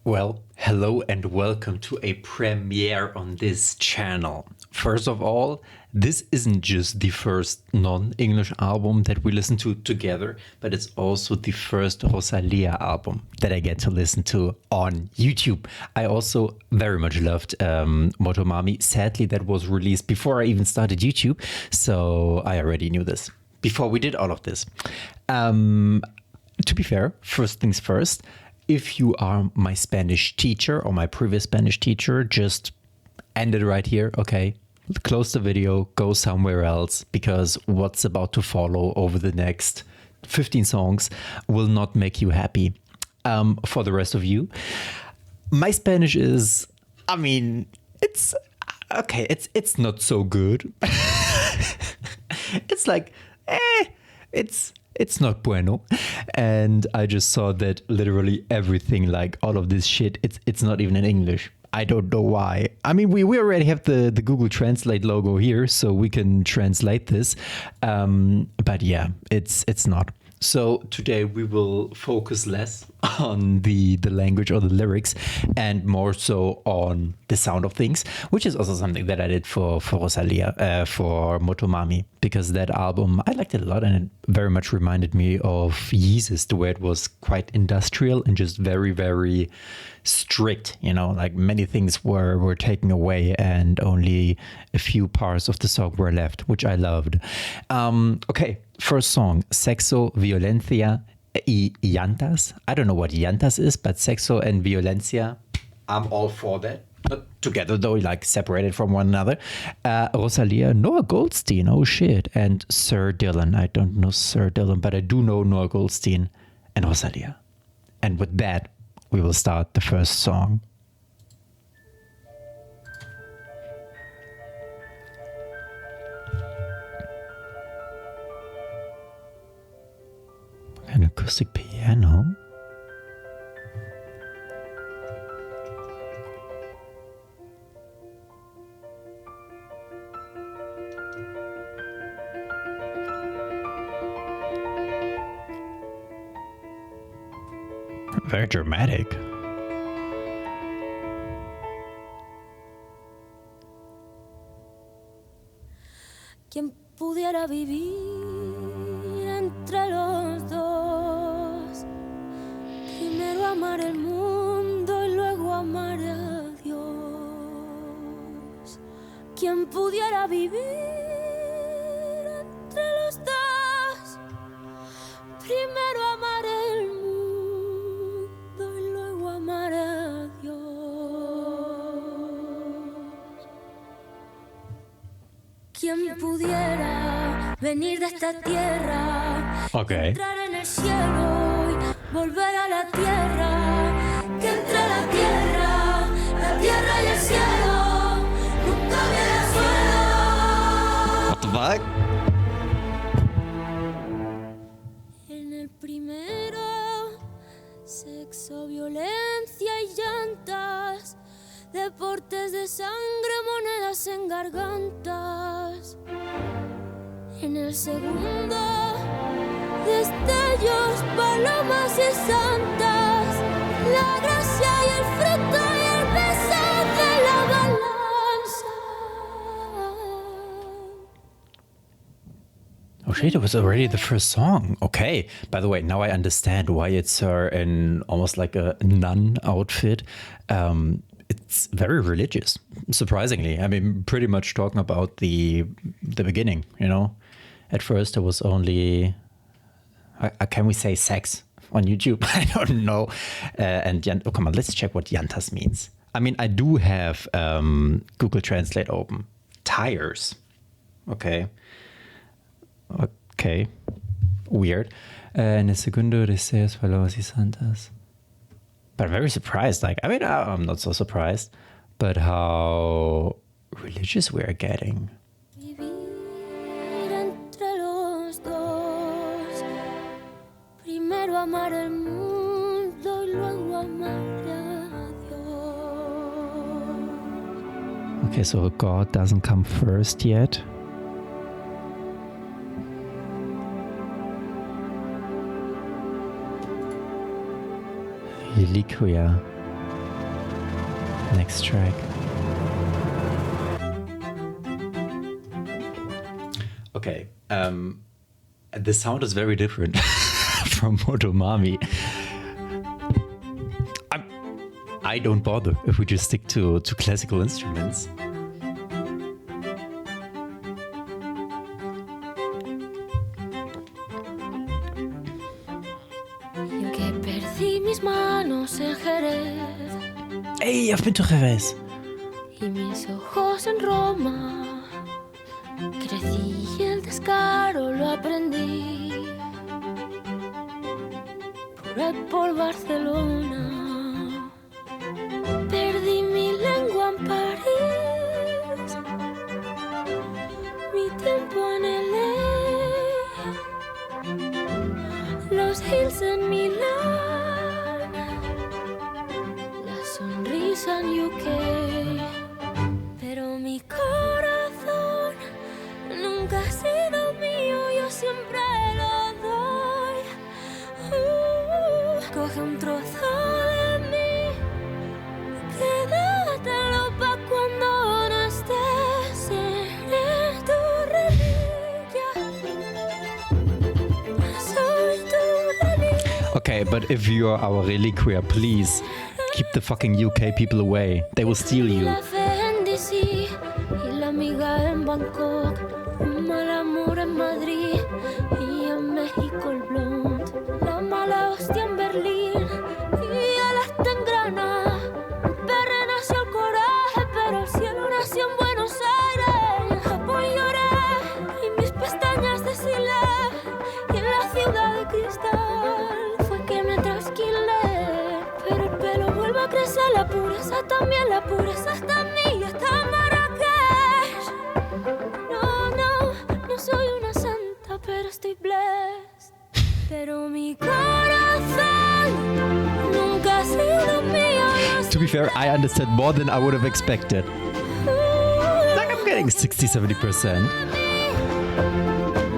Well, hello and welcome to a premiere on this channel. First of all, this isn't just the first non-English album that we listen to together, but it's also the first Rosalía album that I get to listen to on YouTube. I also very much loved MOTOMAMI. Sadly, that was released before I even started YouTube, so I already knew this before we did all of this. To be fair, first things first, if you are my Spanish teacher or my previous Spanish teacher, just end it right here, okay? Close the video, go somewhere else, because what's about to follow over the next 15 songs will not make you happy. For the rest of you, my Spanish is, it's okay, it's not so good. It's like, it's not bueno. And I just saw that literally everything, like all of this shit, it's not even in English. I don't know why. I mean, we already have the Google Translate logo here, so we can translate this. But yeah, it's not. So today we will focus less on the language or the lyrics and more so on the sound of things, which is also something that I did for Rosalía, for MOTOMAMI, because that album, I liked it a lot and it very much reminded me of Yeezus, the way it was quite industrial and just very, very strict, you know, like many things were taken away and only a few parts of the song were left, which I loved. Okay, first song, Sexo, Violencia y Llantas. I don't know what llantas is, but Sexo and Violencia, I'm all for that. Not together though, like separated from one another. Rosalía, Noah Goldstein, oh shit, and Sir Dylan. I don't know Sir Dylan, but I do know Noah Goldstein and Rosalía. And with that, we will start the first song. An acoustic piano. Very dramatic. ¿Quién pudiera vivir entre los dos? Primero amar el mundo y luego amar a Dios. ¿Quién pudiera vivir entre los dos? Primero amar el mundo y luego amar a Dios. ¿Quién pudiera venir de esta tierra? Okay. Entrar en el cielo y volver a la tierra. Que entre la tierra y el cielo nunca viene suelo. What the fuck? En el primero, sexo, violencia y llantas, deportes de sangre, monedas en gargantas. En el segundo, destellos, palomas y santas, la gracia y el fruto y el beso de la balanza. Oh shit, it was already the first song. Okay. By the way, now I understand why it's her in almost like a nun outfit. It's very religious, surprisingly. I mean, pretty much talking about the beginning, you know. At first, it was only, can we say sex on YouTube? I don't know. And oh, come on, let's check what llantas means. I mean, I do have Google Translate open. Tires. Okay. Okay. Weird. En el segundo, deseos, palomas y santas. But I'm very surprised. Like, I mean, I'm not so surprised, but how religious we're getting. Vivir entre los dos, primero amar el mundo y luego amar a Dios. Okay, so God doesn't come first yet. Reliquia. Next track. Okay, the sound is very different from MOTOMAMI. I don't bother if we just stick to classical instruments. Que perdí mis manos en Jerez Hey, I've been to Jerez. y mis ojos en Roma. Crecí y el descaro lo aprendí. Por Barcelona. Perdí mi lengua en París. Mi tiempo en LA. Los hills en Milán. La sonrisa en UK. Pero mi corazón nunca ha sido mío, yo siempre lo doy. Coge un trozo de mí, quédatelo pa' cuando no estés en tu reliquia. Soy tu reliquia. Okay, but if you are our reliquia, please keep the fucking UK people away. They will steal you. La fe en DC y la amiga en Bangkok, un mal amor en Madrid y en México el blond, la mala hostia en Berlín y el hasta en Granada. Perre nació el coraje, pero el cielo nació en Buenos Aires. En Japón lloré y mis pestañas deshilé y en la ciudad de cristal fue que me trasquilé. Pero el pelo vuelve a crecer, la pureza también, la pureza está en mí y está en Marrakech. No soy una santa, pero estoy blessed. Pero mi corazón nunca ha sido mío. To be fair, I understand more than I would have expected. Like I'm getting 60-70%.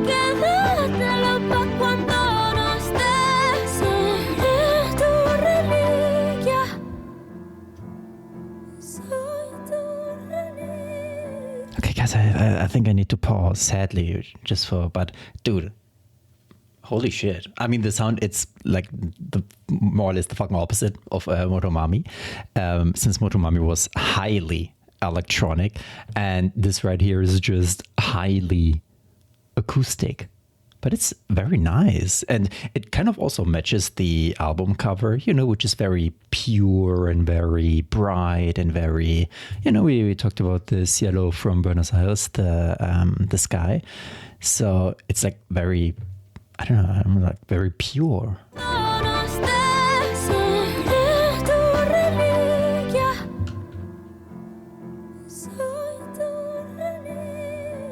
Quédatelo pa' cuando no estés en tu reliquia. Soy tu reliquia. Okay, guys, I think I need to pause, sadly, just for, but dude, holy shit. I mean, the sound, it's like more or less the fucking opposite of MOTOMAMI, since MOTOMAMI was highly electronic, and this right here is just highly acoustic. But it's very nice. And it kind of also matches the album cover, you know, which is very pure and very bright and very, you know, we talked about the cielo from Buenos Aires, the sky. So it's like very, I don't know, I'm like very pure. No estés en tu reliquia. Soy tu reliquia.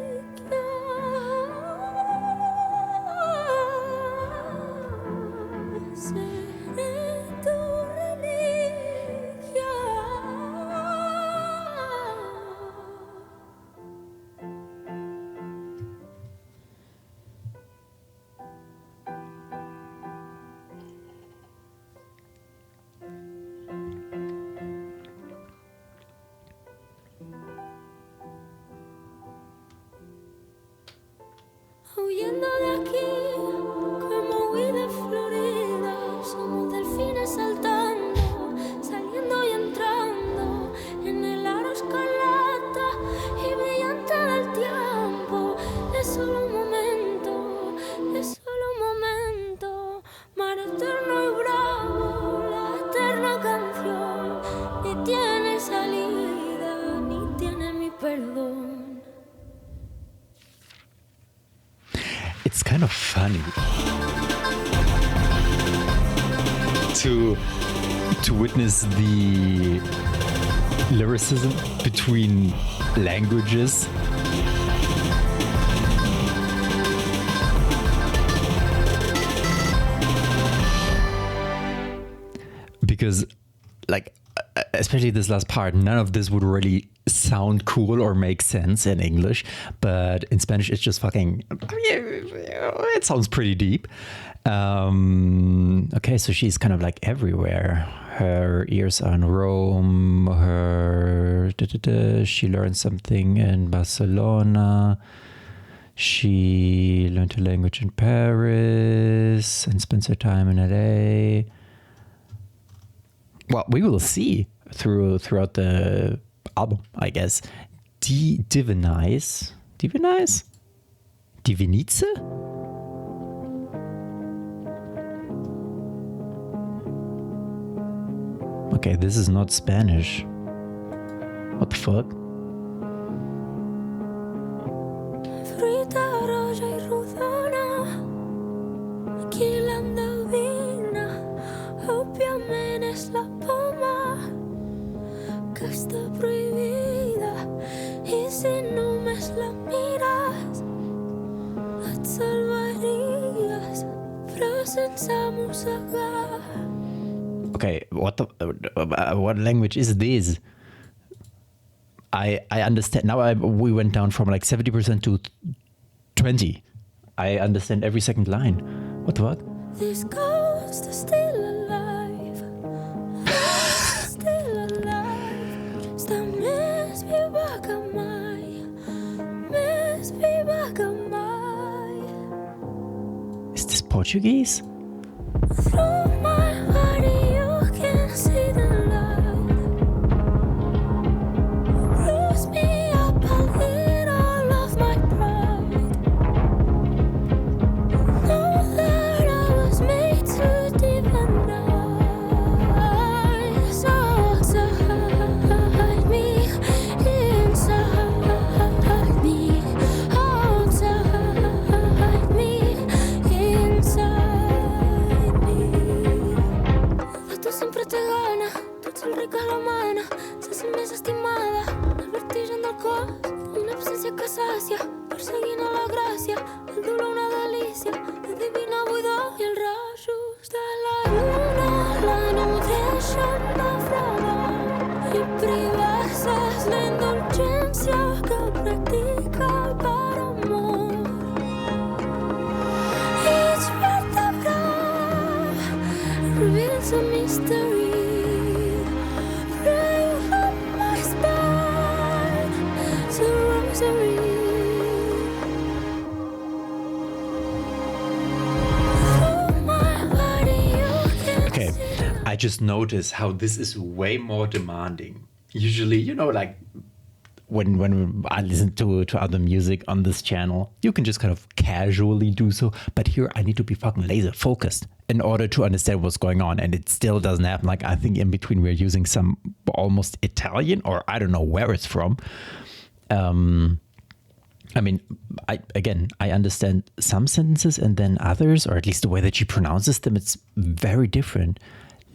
Seré tu reliquia. Huyendo de aquí, como huí de Florida, somos delfines saltando, saliendo y entrando en el aro escarlata y brillante del tiempo. Es solo un momento, mar eterno y bravo, la eterna canción, ni tiene salida, ni tiene mi perdón. It's kind of funny to witness the lyricism between languages. Because, like, especially this last part, none of this would really sound cool or make sense in English, but in Spanish it's just fucking, it sounds pretty deep. Okay, so she's kind of like everywhere. her ears are in Rome. She learned something in Barcelona. She learned a language in Paris and spends her time in LA. Well, we will see throughout the album, I guess. Divinize? Divinize? Divinice? Okay, this is not Spanish. What the fuck? Fruita roja y rodona, aquí l'endevina, òbviament és la poma que està prohibida, i si només la mires et salvaries, però sense mossegar. Okay, what language is this? I understand now. We went down from like 70% to 20. I understand every second line. What the fuck? This ghost is still alive. Still alive. Està més viva que mai. Més viva que mai. Is this Portuguese? Through my body you can see the light. Bruise me up, I'll eat all of my pride. Know that I was made to divinize. So outside me, inside me, outside me, inside me. Tu sempre te gana, tu ets el ric a la mana, se sent més estimada, el vertigen del cos, una absència que sàcia, perseguint a la gràcia, el dolor una delícia, la divina buidor i els rajos de la lluna la nodreixen de fredor i privar-se és la indulgència que practica per amor. Each vertebra reveals a mystery. Pray up my spine, it's a rosary. Through my body you can Okay, see. I just noticed how this is way more demanding. Usually, you know, like when I listen to other music on this channel, you can just kind of casually do so. But here I need to be fucking laser focused in order to understand what's going on. And it still doesn't happen. Like I think in between we're using some almost Italian, or I don't know where it's from. I mean, I understand some sentences and then others, or at least the way that she pronounces them, it's very different.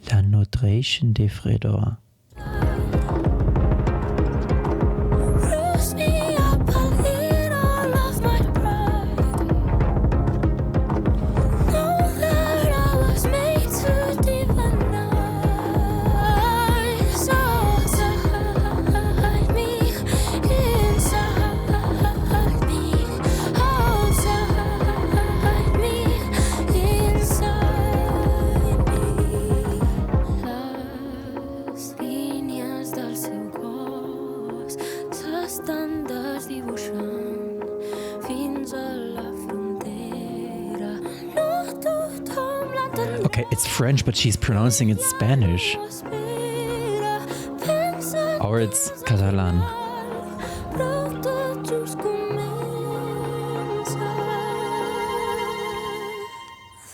La nodration de fredor. Bruise me up, I'll eat all of my pride. Know that I was made to divinize. So outside me, inside me, outside me, inside me. Les línies del seu cos s'estan desdibuixant fins a la frontera. No tothom l'entendrà. Okay, it's French, but she's pronouncing it Spanish. Espera, pensa Or it's Catalan. però tot just comença.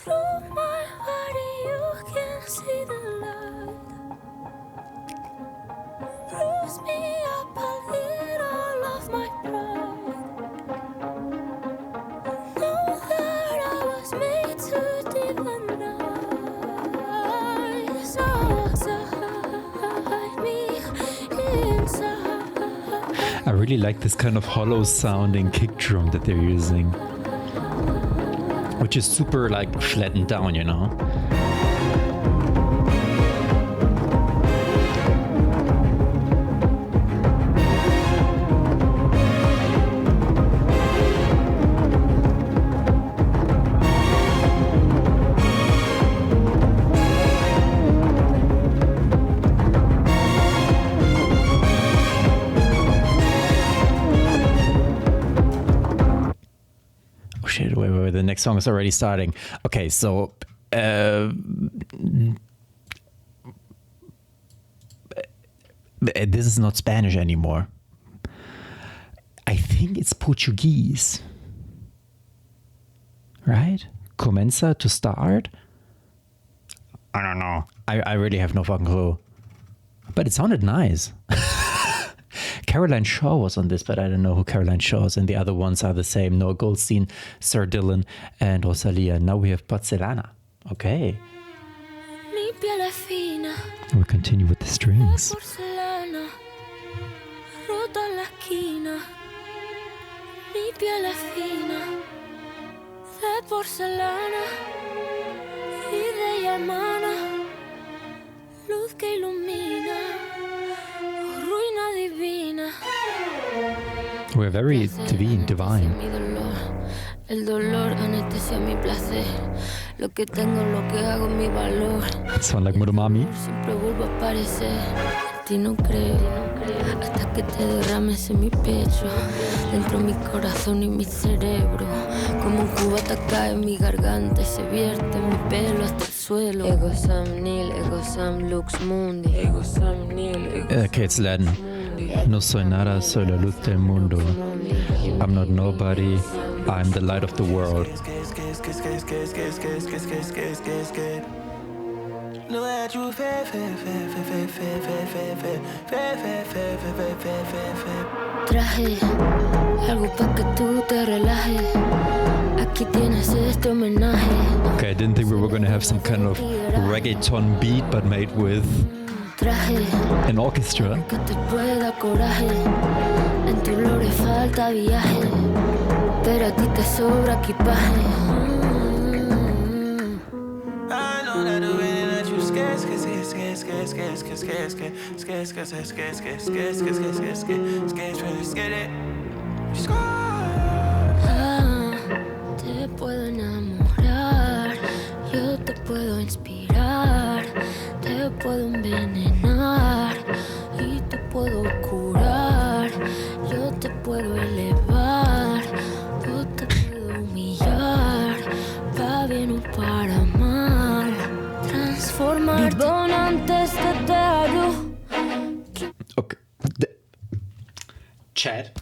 Through my body you can see the light. Bruise me up, I'll eat all of my pride. Know that I was made to divinize. So outside me, inside. I really like this kind of hollow sounding kick drum that they're using, which is super like flattened down, you know? next song is already starting. Okay, so this is not Spanish anymore. I think it's Portuguese. Right? Comienza to start? I don't know. I really have no fucking clue. But it sounded nice. Caroline Shaw was on this, but I don't know who Caroline Shaw is. And the other ones are the same. Noah Goldstein, Sir Dylan, and Rosalía. Now we have Porcelana. Okay. Mi piel es fina. We'll continue with the strings. Porcelana, rota en la esquina. Mi piel es fina, de porcelana y de llamana, luz que ilumina, ruina divina. We're very divine. Mi dolor, el dolor anestesia mi placer. Lo que tengo, lo que hago, mi valor. Sound like MOTOMAMI. Siempre vuelvo a aparecer. En ti no creo, hasta que te derrames en mi pecho, dentro de mi corazón y mi cerebro. Como un cubata cae en mi garganta y se vierte en mi pelo hasta el suelo. Ego Sam Nil, Ego Sam Lux Mundi. Ego Sam Nil, Ego Okay, it's Latin. No soy nada, soy la luz del mundo. I'm not nobody, I'm the light of the world. Traje algo pa' que tú te relajes. Aquí tienes este homenaje. Okay, I didn't think we were gonna have some kind of reggaeton beat, but made with Traje an orchestra. que te pueda coraje. En tu lore falta viaje, pero a ti te sobra equipaje. I know that the way that you scared. Te puedo enamorar, yo te puedo inspirar, te puedo envenenar y te puedo curar. Yo te puedo elevar, yo te puedo humillar, pa' bien o para mal. Transformar don antes de te hablo. Okay. Chad,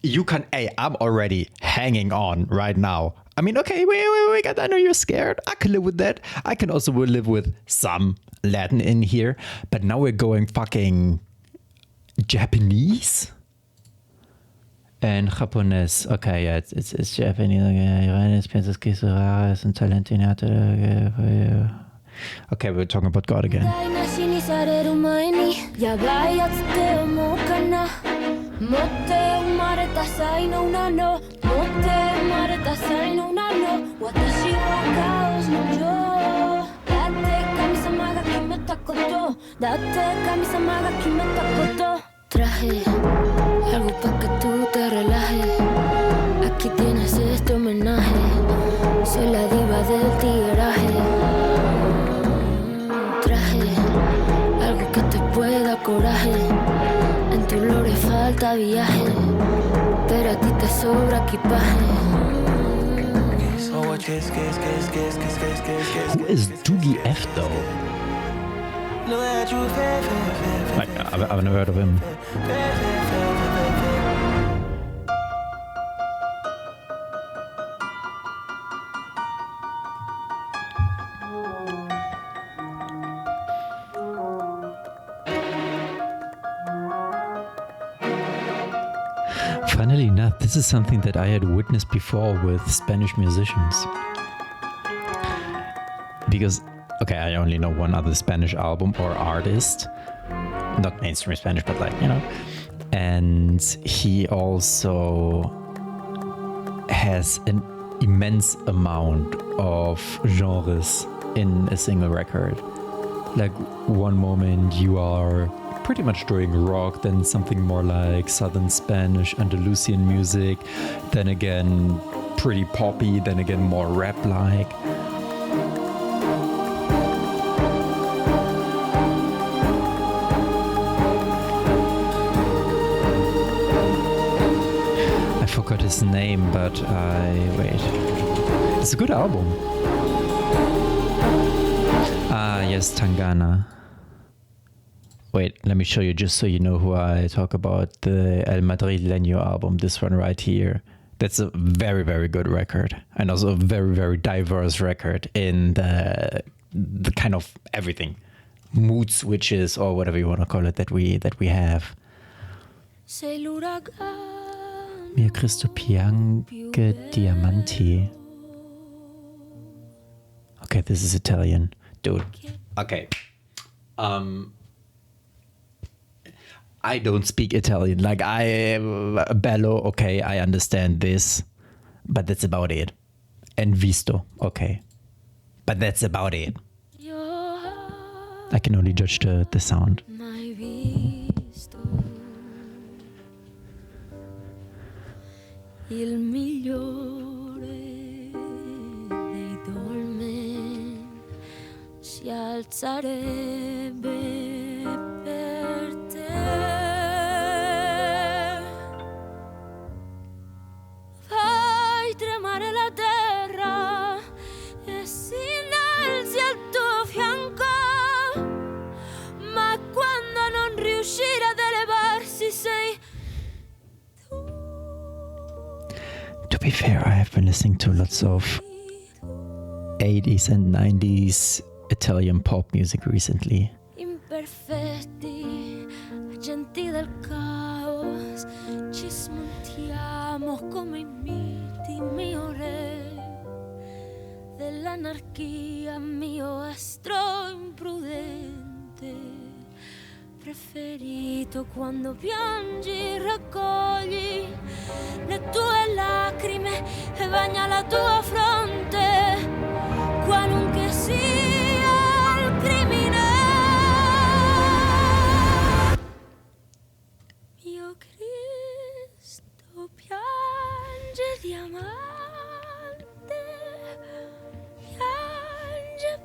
you can. Hey, I'm already hanging on right now. I mean, okay, wait. I know you're scared. I can live with that. I can also live with some Latin in here. But now we're going fucking Japanese and Japanese. Okay, yeah, it's Japanese. Okay, we're talking about God again. Traje algo pa' que tú te relajes. Aquí tienes este homenaje. Soy la diva del tigueraje. Traje algo que te pueda coraje. En tu lore falta viaje, pero a ti te sobra equipaje. Who is Doogie F though? Like, I've never heard of him. Funnily enough, this is something that I had witnessed before with Spanish musicians. Because, okay, I only know one other Spanish album or artist. Not mainstream Spanish, but like, you know. And he also has an immense amount of genres in a single record. Like, one moment you are pretty much doing rock, then something more like Southern Spanish, Andalusian music, then again pretty poppy, then again more rap-like. I forgot his name, but wait. It's a good album. Ah, yes, Tangana. Wait, let me show you just so you know who I talk about. The El Madrileño album, this one right here. That's a very, very good record. And also a very, very diverse record in the kind of everything. Mood switches or whatever you want to call it that we have. Mio Cristo piange diamanti. Okay, this is Italian. Dude. Okay. I don't speak Italian. Like, bello, okay, I understand this. But that's about it. And visto, okay. But that's about it. I can only judge the sound. Il migliore dei dolmen si alzarebbe per te. Fai tremare la terra e si innalzi al tuo fianco, ma quando non riuscire ad elevarsi sei. To be fair, I have been listening to lots of 80s and 90s Italian pop music recently. Imperfetti, agenti del caos, ci smontiamo come i miti, mio re dell'anarchia, mio astro imprudente. Preferito quando piangi, raccogli le tue lacrime e bagna la tua fronte, qualunque sia il crimine. Mio Cristo piange diamante, piange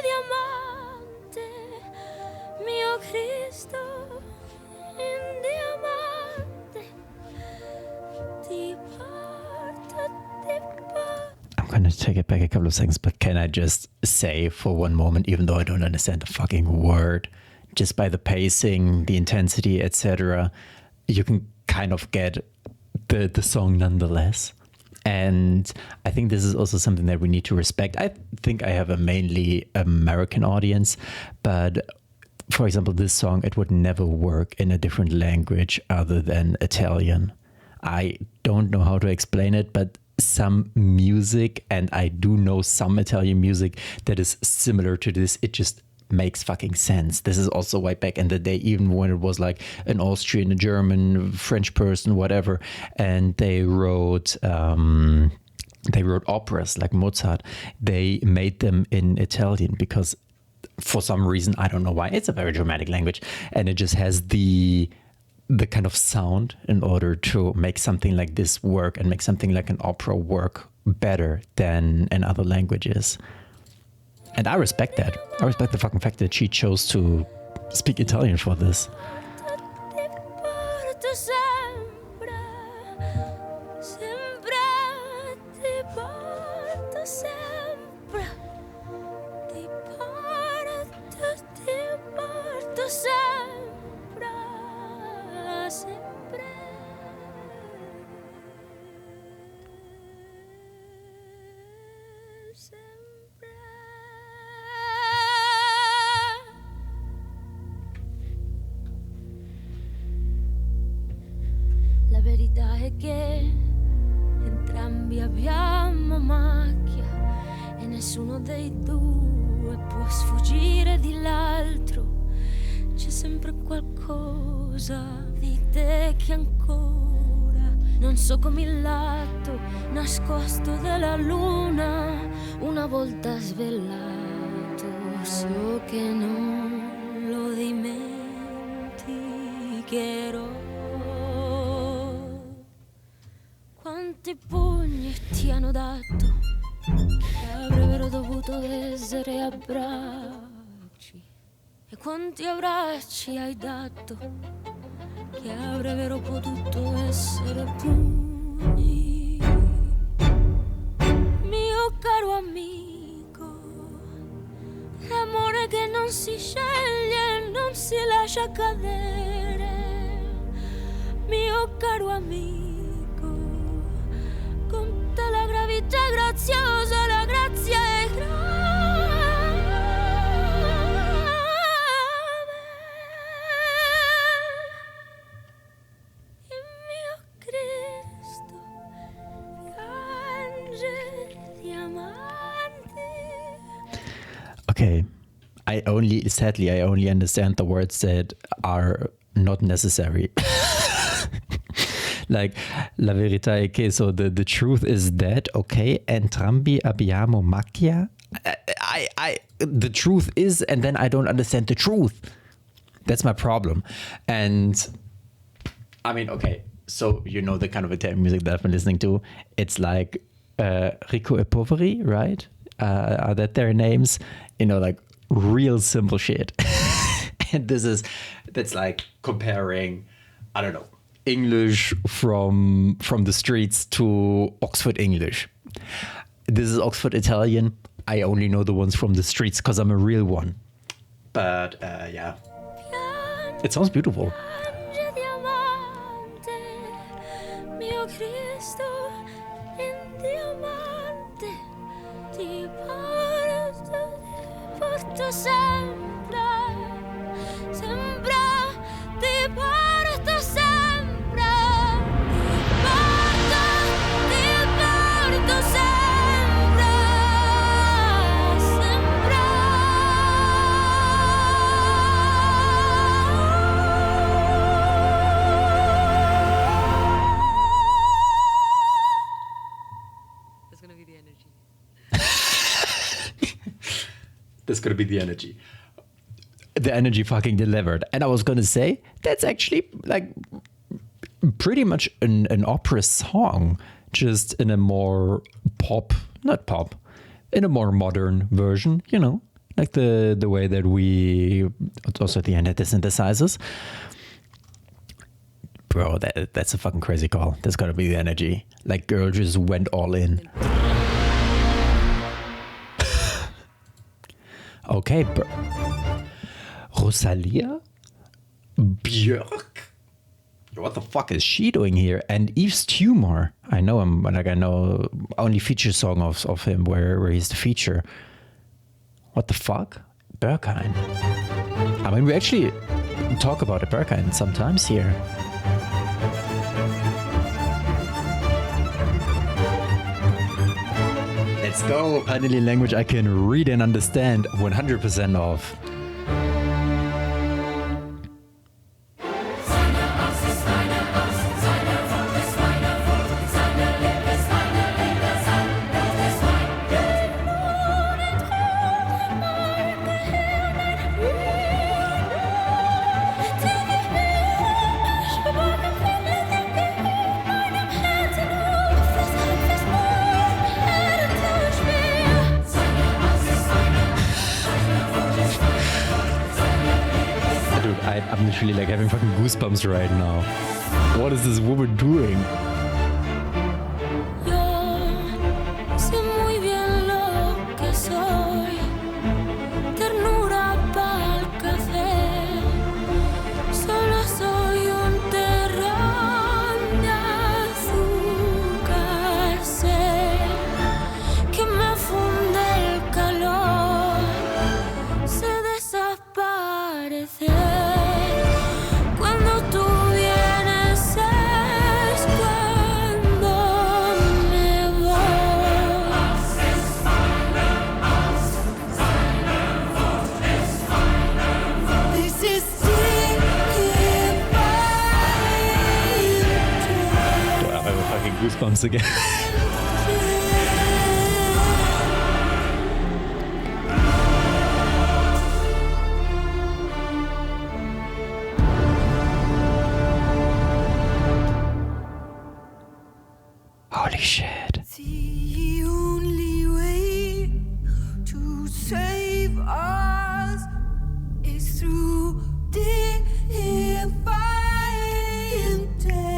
diamante. Mio Cristo in diamante, ti porto. I'm gonna take it back a couple of seconds, but can I just say for one moment, even though I don't understand a fucking word, just by the pacing, the intensity, etc., you can kind of get the song nonetheless. And I think this is also something that we need to respect. I think I have a mainly American audience, but for example, this song, it would never work in a different language other than Italian. I don't know how to explain it, but some music, and I do know some Italian music that is similar to this, it just makes fucking sense. This is also way back in the day, even when it was like an Austrian, a German, French person, whatever, and they wrote operas like Mozart. They made them in Italian because for some reason, I don't know why, it's a very dramatic language, and it just has the kind of sound in order to make something like this work and make something like an opera work better than in other languages. And I respect that. I respect the fucking fact that she chose to speak Italian for this. La verità è che entrambi abbiamo macchia e nessuno dei due può sfuggire di l'altro. C'è sempre qualcosa di te che ancora non so come il lato nascosto della luna una volta svelato, so che non lo dimenticherò. Quanti pugni ti hanno dato che avrebbero dovuto essere abbracci, e quanti abbracci hai dato che avrebbero potuto essere pugni. amico. L'amore che non si sceglie e non si lascia cadere, mio caro amico. Con te la gravità è graziosa, la grazia è grave. Il mio Cristo piange diamanti. Okay, I only understand the words that are not necessary. Like, la verità è che, so the truth is that, okay, entrambi abbiamo macchia. The truth is, and then I don't understand the truth. That's my problem. And I mean, okay, so you know the kind of Italian music that I've been listening to. It's like Ricco e Poveri, right? Are that their names? You know, like real simple shit. And that's like comparing, I don't know, English from the streets to Oxford English. This is Oxford Italian. I only know the ones from the streets because I'm a real one. But yeah, it sounds beautiful. Mio Cristo in diamante, ti porto sempre, sempre, ti porto sempre, ti porto sempre, sempre. That's gonna be the energy. That's gonna be the energy. The energy fucking delivered. And I was gonna say, that's actually like pretty much an opera song, just in a more in a more modern version, you know, like the way that we also at the end had the synthesizers. Bro, that's a fucking crazy call. That's gotta be the energy. Like, girl just went all in. Okay, Rosalía? Björk? What the fuck is she doing here? And Yves Tumor. I know him, but like I know only feature song of him where he's the feature. What the fuck? Berghain. I mean, we actually talk about a Berghain sometimes here. Let's go! Finally, language I can read and understand 100% of. I'm literally like having fucking goosebumps right now. What is this woman doing? Yo sé muy bien lo que soy, ternura pa'l café, solo soy un terrón de azúcar, sé que me funde el calor, sé desaparecer. Goosebumps again. Holy shit. The only way to save us is through divine intervention.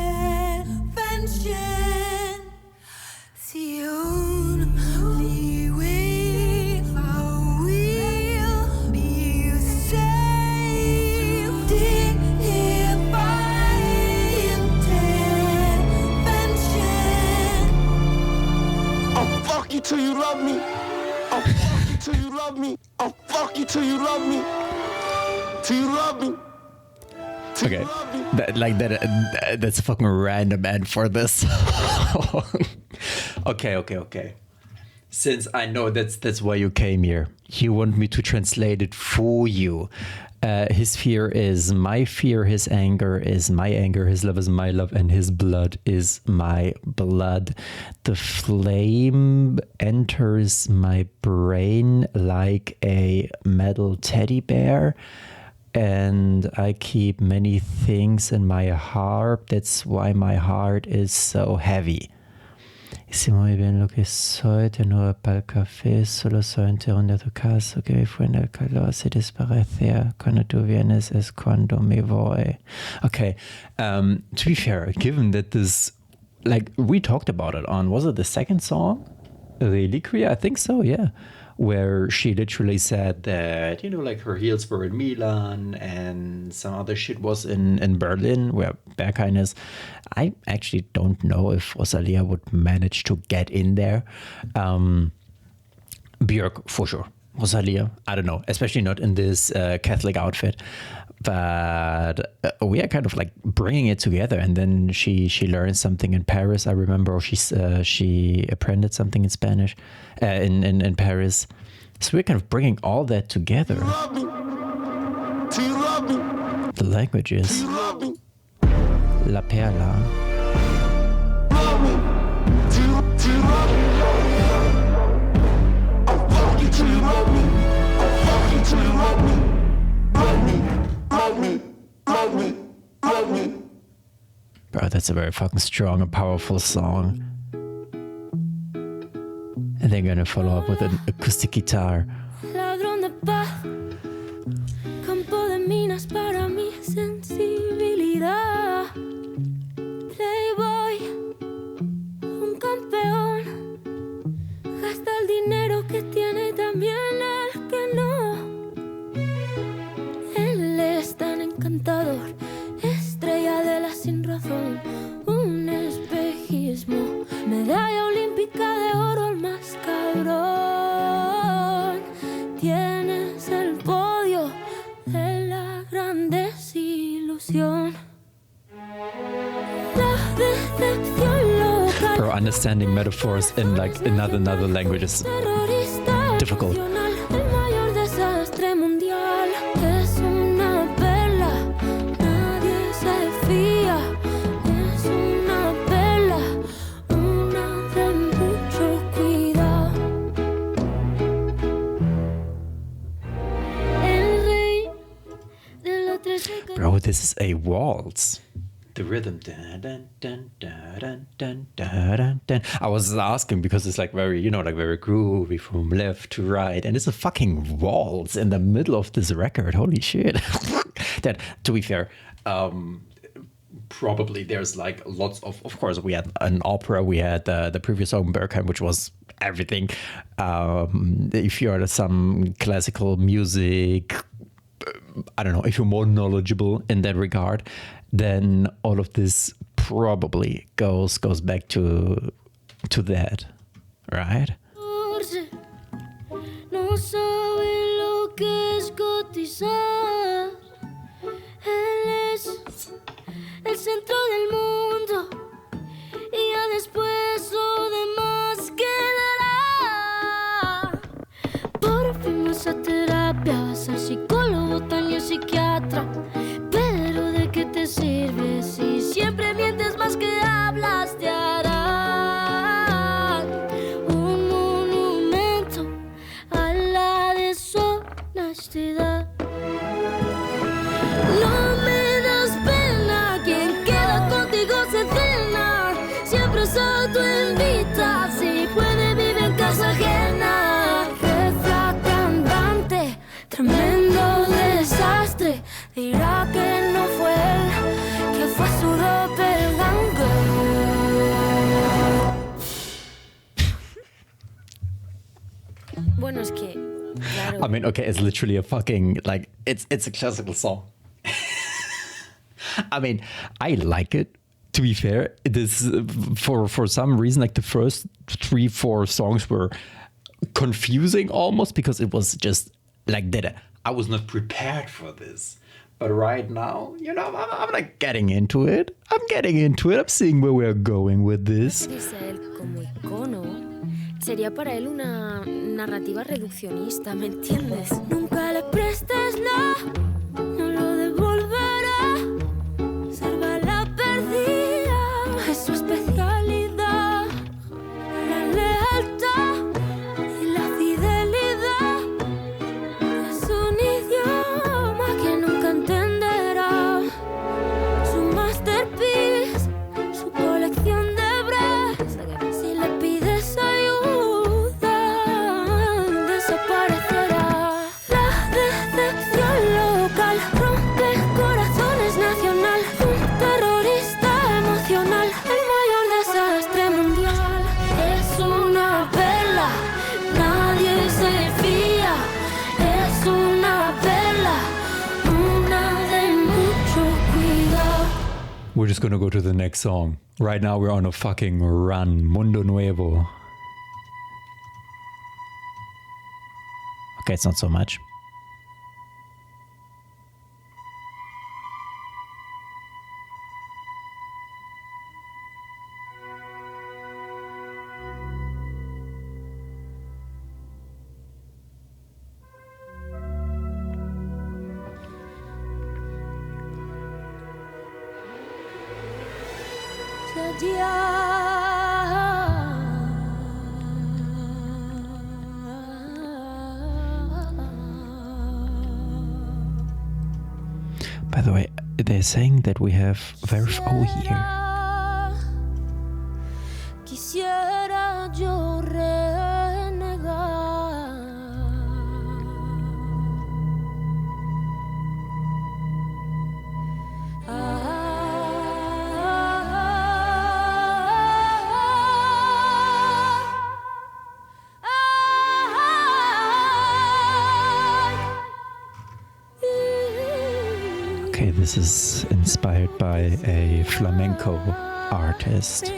love me. I'll fuck you till you love me. Till you love me. Okay, that's a fucking random end for this. Okay. Since I know that's why you came here, you want me to translate it for you. His fear is my fear, his anger is my anger, his love is my love, and his blood is my blood. The flame enters my brain like a metal teddy bear, and I keep many things in my heart. That's why my heart is so heavy. Y muy bien lo que soy, tengo para el café, solo soy entero de tu casa, que fue en el calor se desaparecer. Cuando tú vienes es cuando me voy. Okay, to be fair, given that this, like, we talked about it on, was it the second song? Reliquia? I think so, yeah. Where she literally said that, you know, like her heels were in Milan and some other shit was in Berlin, where Berghain is. I actually don't know if Rosalia would manage to get in there. Björk, for sure. Rosalia, I don't know, especially not in this Catholic outfit. But we are kind of like bringing it together. And then she learned something in Paris, I remember, or she apprenticed something in Spanish in Paris. So we're kind of bringing all that together. The languages. La Perla. Bro, that's a very fucking strong and powerful song. And they're gonna follow up with an acoustic guitar. Ladrón de paz, campo de minas para mi sensibilidad. Playboy, un campeón, gasta el dinero que tiene y también el que no. Él es tan encantador, estrella de la sin razón, un espejismo, medalla olímpica de oro, el más cabrón. Tienes el podio de la gran desilusión. La decepción local. Bro, understanding metaphors in like another language is difficult. El mayor desastre mundial es una perla, nadie se fía. Es una perla, una de mucho cuidado. El rey de la 13. Bro, this is a waltz. The rhythm. Dun, dun, dun, dun, dun, dun, dun, dun. I was asking because it's like very, you know, like very groovy from left to right. And it's a fucking waltz in the middle of this record. Holy shit. That, to be fair, probably there's like lots of course, we had an opera. We had the previous song, Berghain, which was everything. If you're some classical music, I don't know, if you're more knowledgeable in that regard, then all of this probably goes back to that, right? No sabe lo que es cotizar. Él es el centro del mundo y ya después lo demás quedará. Por fin vas a terapia, vas al psicólogo, también psiquiatra. Pero ¿de qué te sirve si siempre mientes más que hablas? Te harán un monumento a la deshonestidad. No me das pena, quien queda contigo se cena. Siempre se autoinvita, si puede vive en casa ajena. Jefa cantante, tremendo desastre. Dirá que no fue él, que fue su doppelganger. Bueno, es que, claro. I mean, okay, it's literally a fucking, like, it's a classical song. I mean, I like it, to be fair. It is, for some reason, like the first 3-4 songs were confusing almost because it was just like that. I was not prepared for this. But right now, you know, I'm like getting into it. I'm seeing where we're going with this. Dice él como icono. Sería para él una narrativa reduccionista, ¿me entiendes? Nunca le prestes nada, no lo devolverá. Salva la perdida, es su especialidad. La lealtad y la fidelidad es un idioma que nunca entenderá. Su masterpiece, su colección de bras. Si le pides ayuda, desaparecerá. La decepción local rompe corazones nacional. Un terrorista emocional, el mayor desastre mundial. Es una perla, nadie se fía. Es una perla, una de mucho cuidado. We're just gonna go to the next song. Right now we're on a fucking run. Mundo Nuevo. Okay, it's not so much. By the way, they're saying that we have Verifo here. Quisiera yo renegar. Okay, this is inspired by a flamenco artist.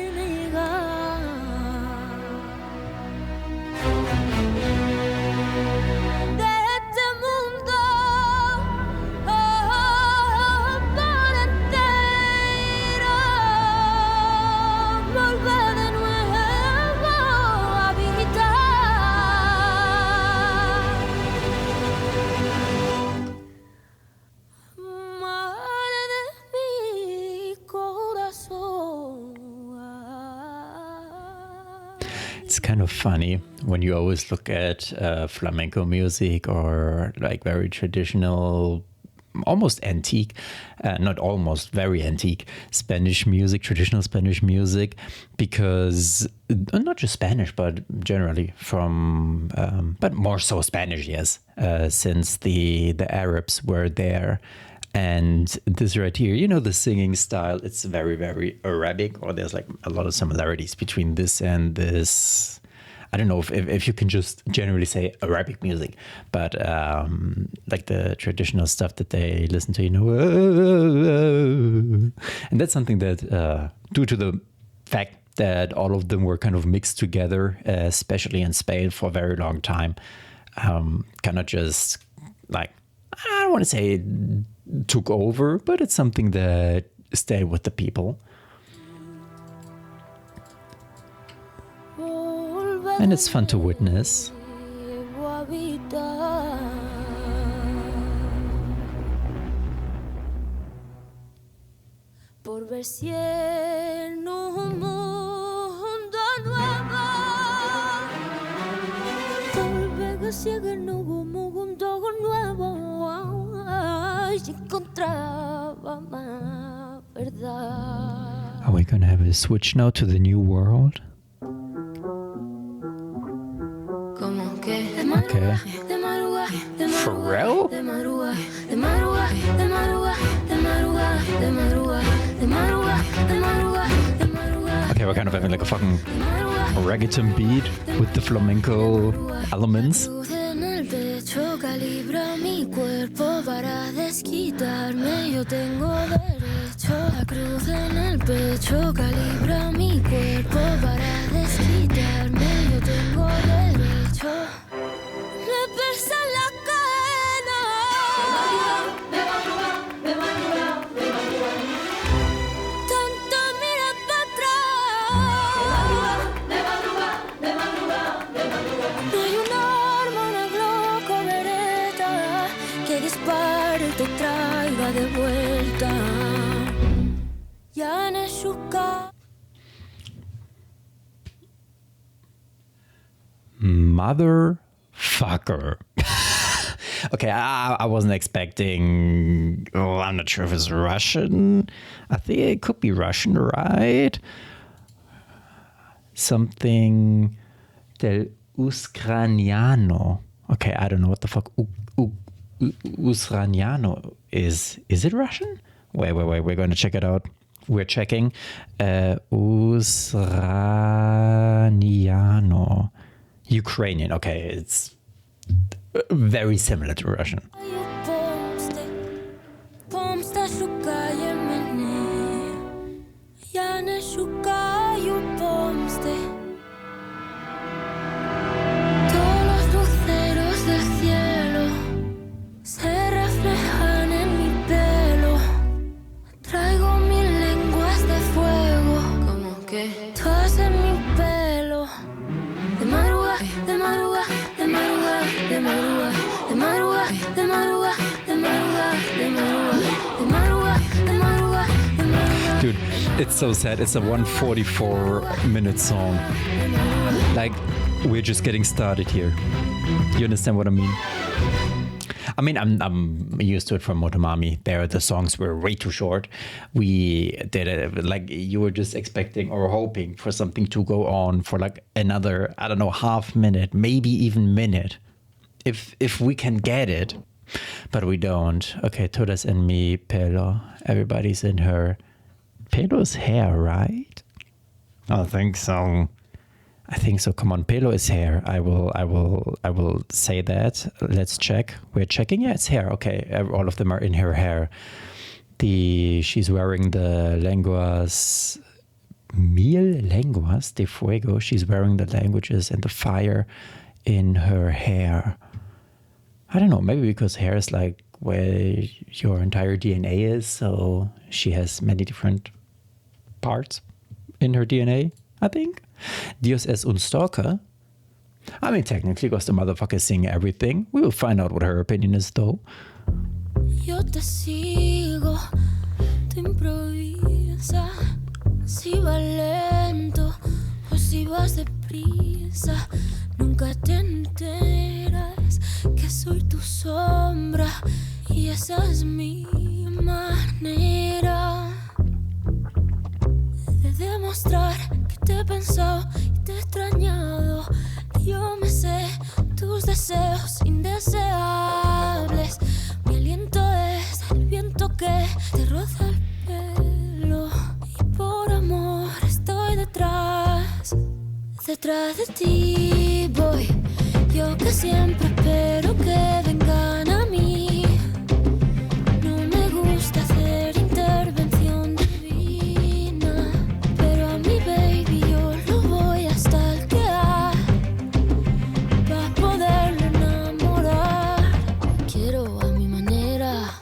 It's kind of funny when you always look at flamenco music or like very traditional, almost antique, not almost, very antique Spanish music, traditional Spanish music, because not just Spanish, but generally from, but more so Spanish, yes, since the Arabs were there. And this right here, you know, the singing style, it's very, very Arabic, or there's like a lot of similarities between this and this. I don't know if you can just generally say Arabic music, but like the traditional stuff that they listen to, you know. And that's something that, due to the fact that all of them were kind of mixed together, especially in Spain for a very long time, kind of just like, I don't want to say took over, but it's something that stayed with the people. And it's fun to witness. Por ver si en un mundo nuevo volver que sigue en un mundo nuevo y encontraba más verdad. Are we gonna have a switch now to the new world? Como que Okay. de madrugada, de Pharrell? de madrugada, de madrugada, de madrugada, de madrugada, de madrugada, de madrugada, de madrugada, de madrugada. Okay, we're kind of having like a fucking reggaeton beat with the flamenco elements. Cruz en el pecho calibra mi cuerpo para desquitarme. Yo tengo derecho. La cruz en el pecho calibra mi cuerpo para desquitarme. Yo tengo derecho. pecho me pesa la cadena. Tanto mira para atrás. No hay un arma, una Glock o Beretta que dispare y te traiga de vuelta. Ya no es su casa. Motherfucker. Okay, I wasn't expecting. Oh, I'm not sure if it's Russian. I think it could be Russian, right? Something del Ucraniano. Okay, I don't know what the fuck Ucraniano is. Is it Russian? Wait. We're going to check it out. We're checking. Ucraniano. Ukrainian. Okay, it's very similar to Russian. Pomsta шукає мене, я не шукаю помсти. Todos los luceros del cielo se reflejan en mi pelo. Traigo mil lenguas de fuego, como que todas en mi pelo. De madrugada, de madrugada, de madrugada, de madrugada, de madrugada, de madrugada, de madrugada, de madrugada, de madrugada, de madrugada, de madrugada. Dude, it's so sad. It's a 144-minute song. Like, we're just getting started here. You understand what I mean? I mean, I'm used to it from Motomami. There, the songs were way too short. We did it like you were just expecting or hoping for something to go on for like another, I don't know, half minute, maybe even minute, if we can get it, but we don't. Okay, todas en mi pelo. Everybody's in her pelo's hair, right? I think so. I think so. Come on, pelo is hair. I will say that. Let's check. We're checking. Yeah, it's hair. Okay, all of them are in her hair. She's wearing the lenguas de fuego. She's wearing the languages and the fire in her hair. I don't know. Maybe because hair is like where your entire DNA is. So she has many different parts in her DNA, I think. Dios es un stalker. I mean, technically, because the motherfucker is seeing everything. We will find out what her opinion is, though. Yo te sigo, te improvisa. Si vas lento o si vas deprisa, nunca te enteras que soy tu sombra y esa es mi manera de demostrar que te he pensado y te he extrañado. Yo me sé tus deseos indeseables. Mi aliento es el viento que te roza el pelo. Y por amor estoy detrás de ti voy. Yo que siempre espero que vengan a mí. No me gusta hacer intervención divina, pero a mi baby yo lo voy a stalkear para poderlo enamorar. Quiero a mi manera,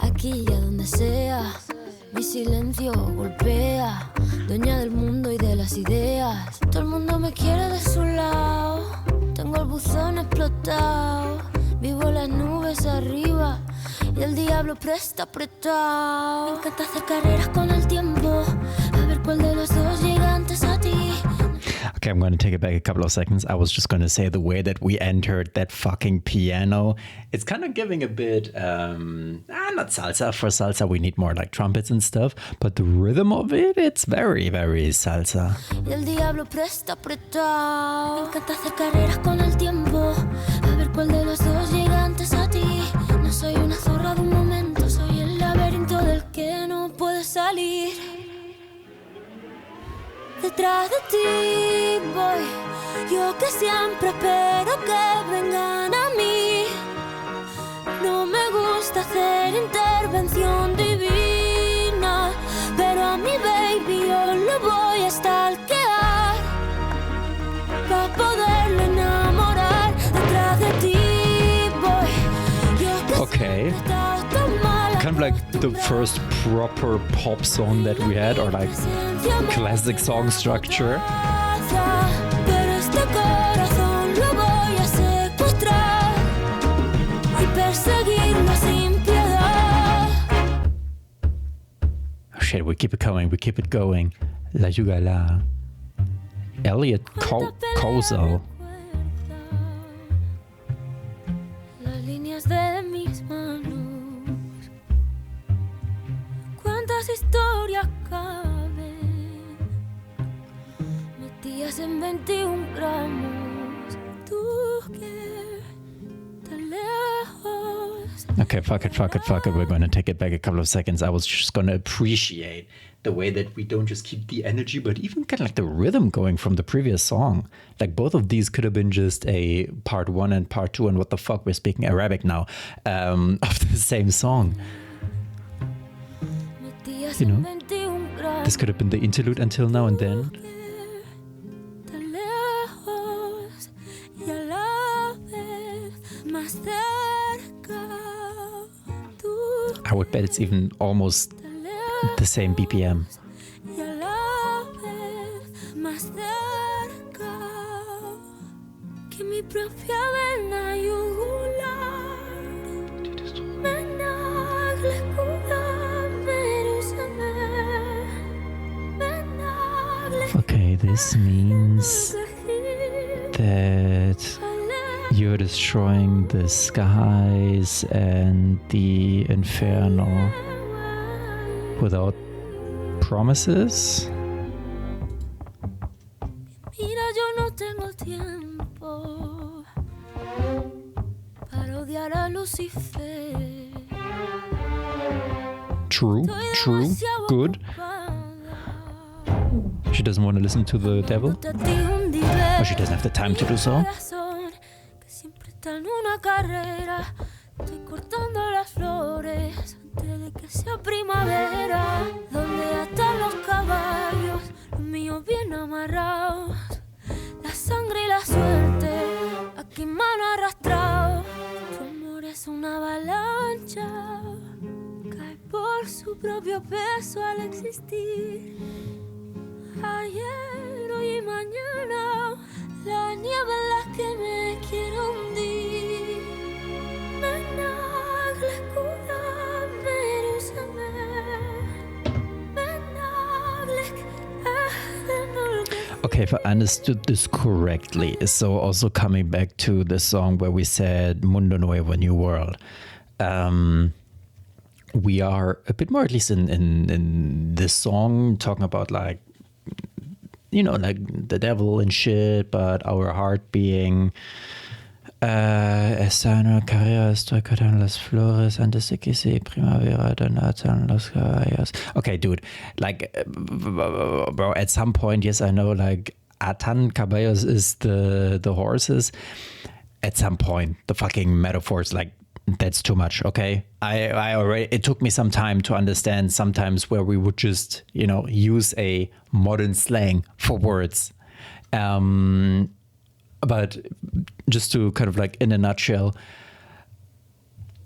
aquí y a donde sea. Mi silencio golpea, dueña del mundo y de las ideas. Todo el mundo me quiere de su lado. Tengo el buzón explotado. Vivo las nubes arriba y el diablo presta apretado. Me encanta hacer carreras con el tiempo, a ver cuál de los dos llega antes a ti. Okay, I'm going to take it back a couple of seconds. I was just going to say the way that we entered that fucking piano. It's kind of giving a bit, not salsa. For salsa, we need more like trumpets and stuff. But the rhythm of it, it's very, very salsa. El diablo presta apretado. Me encanta hacer carreras con el tiempo, a ver cuál de los dos llega antes a ti. No soy una zorra de un momento, soy el laberinto del que no puedes salir. Detrás de ti voy, yo que siempre espero que vengan a mí. No me gusta hacer intervención divina, pero a mi baby yo lo voy a stalkear para poderlo enamorar. Okay. Kind of like the first proper pop song that we had, or like classic song structure. Pero este corazón lo voy a secuestrar y perseguirlo sin piedad. Oh shit, we keep it coming, we keep it going. La Yugala. Elliot Kozel. Las líneas de mis manos. ¿Cuántas historias caben? Metidas en 21 gramos. Tú que tan lejos. Okay, fuck it. We're gonna take it back a couple of seconds. I was just gonna appreciate the way that we don't just keep the energy, but even kind of like the rhythm going from the previous song. Like both of these could have been just a part 1 and part 2, and what the fuck, we're speaking Arabic now, of the same song. You know, this could have been the interlude until now and then. I would bet it's even almost the same BPM. Okay, this means that you're destroying the skies and the inferno without promises? Mira, yo no tengo tiempo para odiar a Lucifer. True, good. She doesn't want to listen to the devil? Or she doesn't have the time to do so? Estoy cortando las flores antes de que sea primavera, donde hasta los caballos, los míos bien amarrados, la sangre y la suerte, aquí mano arrastrado. Tu amor es una avalancha, cae por su propio peso al existir. Ayer, hoy y mañana, la nieve en la que me quiero hundir. Okay, if I understood this correctly, so also coming back to the song where we said Mundo Nuevo, New World, we are a bit more, at least in this song, talking about like, you know, like the devil and shit, but our heart being esta en una carrera, estoy cortando las flores antes de que sea primavera, donde atan los caballos. Okay, dude, like, bro, at some point, yes, I know, like, atan caballos is the horses. At some point, the fucking metaphors, like, that's too much, okay? I already, it took me some time to understand sometimes where we would just, you know, use a modern slang for words. But just to kind of like, in a nutshell,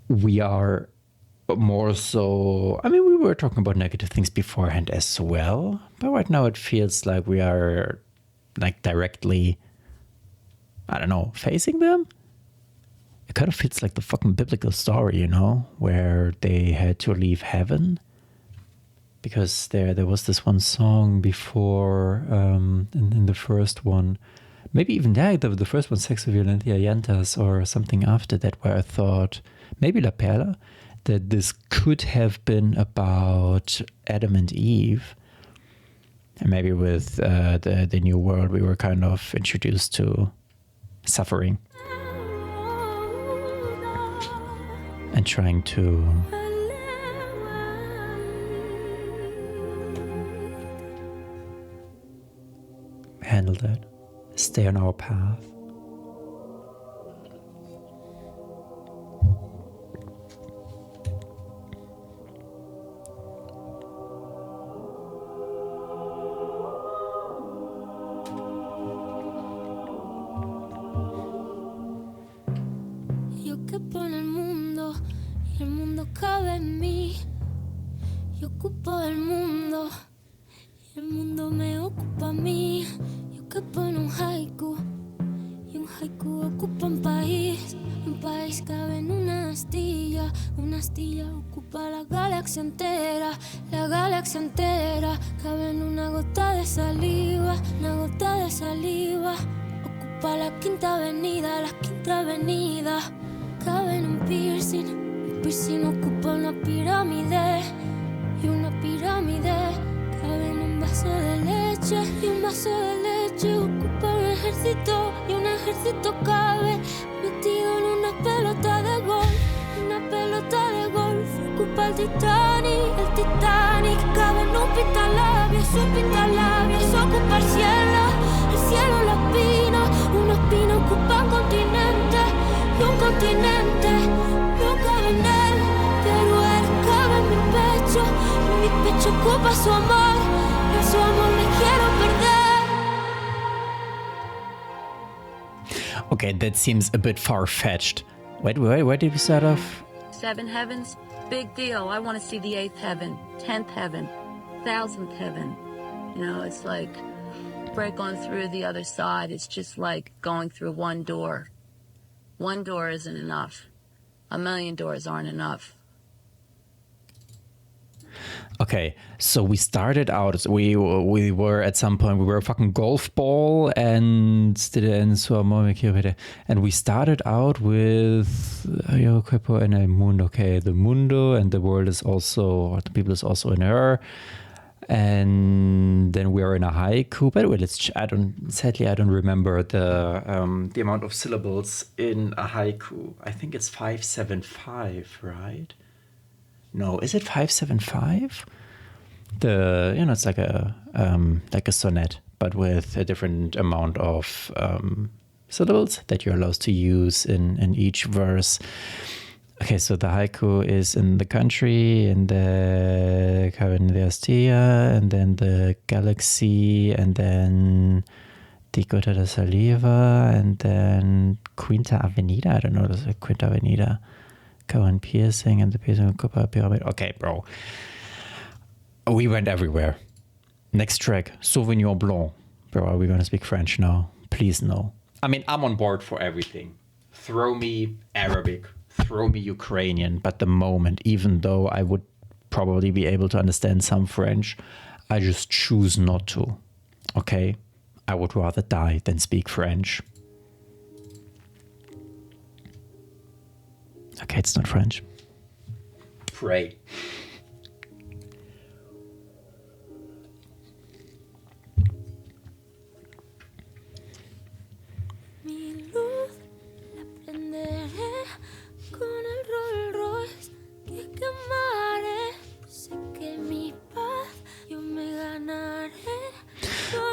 we are more so, I mean, we were talking about negative things beforehand as well, but right now it feels like we are like directly, I don't know, facing them. It kind of feels like the fucking biblical story, you know, where they had to leave heaven. Because there was this one song before, in the first one, maybe even the first one, Sexo Violencia Llantas, or something after that, where I thought, maybe La Perla, that this could have been about Adam and Eve. And maybe with the New World, we were kind of introduced to suffering. And trying to handle that, stay on our path. Yo que por el mundo y el ocupo el mundo y el mundo me ocupa a mí. Yo quepo en un haiku y un haiku ocupa un país cabe en una astilla ocupa la galaxia entera cabe en una gota de saliva, ocupa la quinta avenida, cabe en un piercing ocupa una pirámide y una pirámide cabe en un vaso de leche y un vaso de leche ocupa un ejército y un ejército cabe metido en una pelota de golf ocupa el Titanic cabe en un pintalabios ocupa el cielo una espina ocupa un continente y un continente no cabe en él, pero él cabe en mi pecho ocupa su amor, en su amor me quiero perder. Okay, that seems a bit far-fetched. Wait, where did we start off? 7 heavens, big deal. I want to see the 8th heaven, 10th heaven, 1000th heaven. You know, it's like break on through the other side. It's just like going through one door. One door isn't enough. A million doors aren't enough. Okay, so we started out, we were at some point, we were a fucking golf ball and we started out with Yo Cuerpo en el Mundo. Okay, the mundo and the world is also, or the people is also in her. And then we are in a haiku. By the way, sadly I don't remember the amount of syllables in a haiku. I think it's 575, right? No, is it 575? It's like a sonnet, but with a different amount of syllables that you're allowed to use in each verse. Okay, so the haiku is in the country, in the Astilla, and then the galaxy, and then the Gota de Saliva, and then Quinta Avenida. I don't know, there's a Quinta Avenida. Cohen piercing and the piercing of Copper Pyramid. Okay, bro. We went everywhere. Next track, Sauvignon Blanc. Bro, are we going to speak French now? Please no. I mean, I'm on board for everything. Throw me Arabic. Throw me Ukrainian. But the moment, even though I would probably be able to understand some French, I just choose not to. Okay? I would rather die than speak French. Okay, it's not French. Pray. Mi luz la prenderé con el Rolls Royce que quemaré. Sé que mi paz yo me ganaré.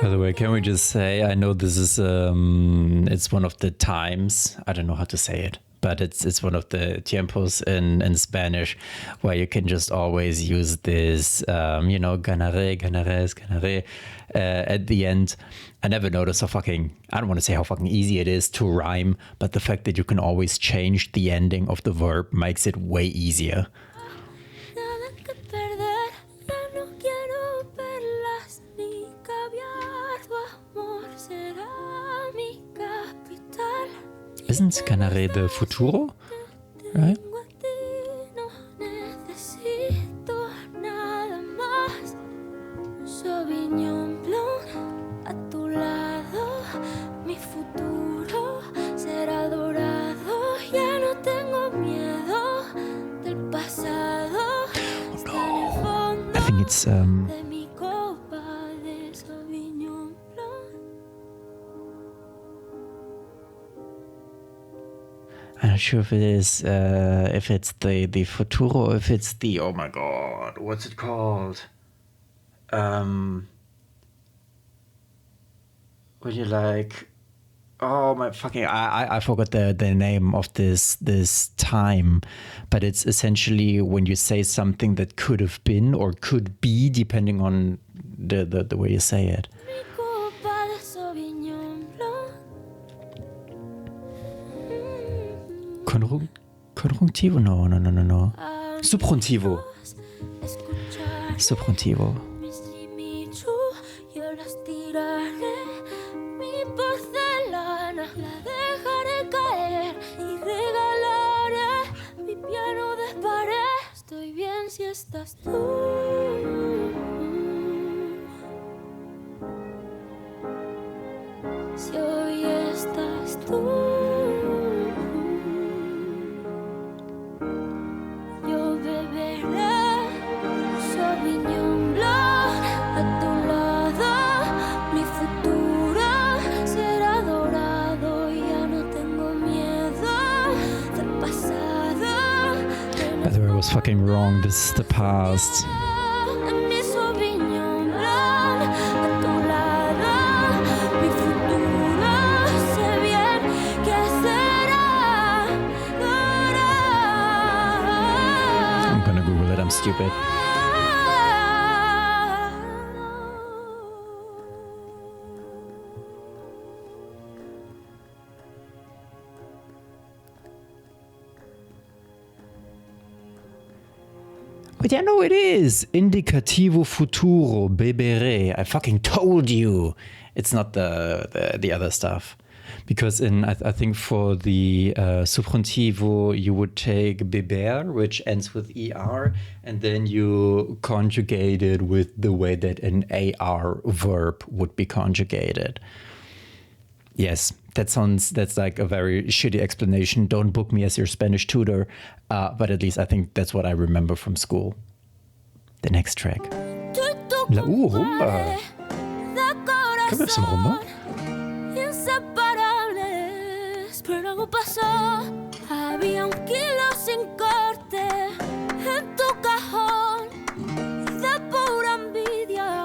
By the way, can we just say, I know this is, it's one of the times, I don't know how to say it, but it's one of the tiempos in Spanish where you can just always use this, ganaré, ganares, ganaré at the end. I never noticed I don't want to say how fucking easy it is to rhyme, but the fact that you can always change the ending of the verb makes it way easier. Nada que perder, ya no quiero perlas ni caviar. Tu amor será mi capital. Isn't Canaré the Futuro? Right? No necesito nada más. Sauvignon Blanc a tu lado. Mi futuro será dorado. Ya no tengo miedo del pasado. Está en el fondo I think it's de mi copa de Sauvignon Blanc. I'm not sure if it is, if it's the Futuro, or if it's the, oh my god, what's it called? When you like, oh my fucking, I forgot the name of this time, but it's essentially when you say something that could have been or could be, depending on the way you say it. Mi copa de Sauvignon Blanc. Conjunctivo? No. Subjuntivo. escuchar Subjuntivo. mis limichu, yo las tiraré. Mi porcelana la dejaré caer y regalaré mi piano de pared. Estoy bien si estás tú. Si hoy estás tú, yo beberé Sauvignon Blanc a tu lado. Mi futuro será dorado y ya no tengo miedo del pasado. By the way, I was fucking wrong. This is the past. Mi Sauvignon Blanc a tu lado. Mi futuro sé bien que será dorado. I'm gonna Google it. I'm stupid. But yeah, no, it is. Indicativo futuro, beberé. I fucking told you. It's not the other stuff. Because I think for the subjuntivo, you would take beber, which ends with er, and then you conjugate it with the way that an ar verb would be conjugated. Yes, that's like a very shitty explanation. Don't book me as your Spanish tutor, but at least I think that's what I remember from school. The next track. La rumba. Can we have some rumba? Inseparables, pero algo pasó. Había un kilo sin corte en tu cajón. De pura envidia,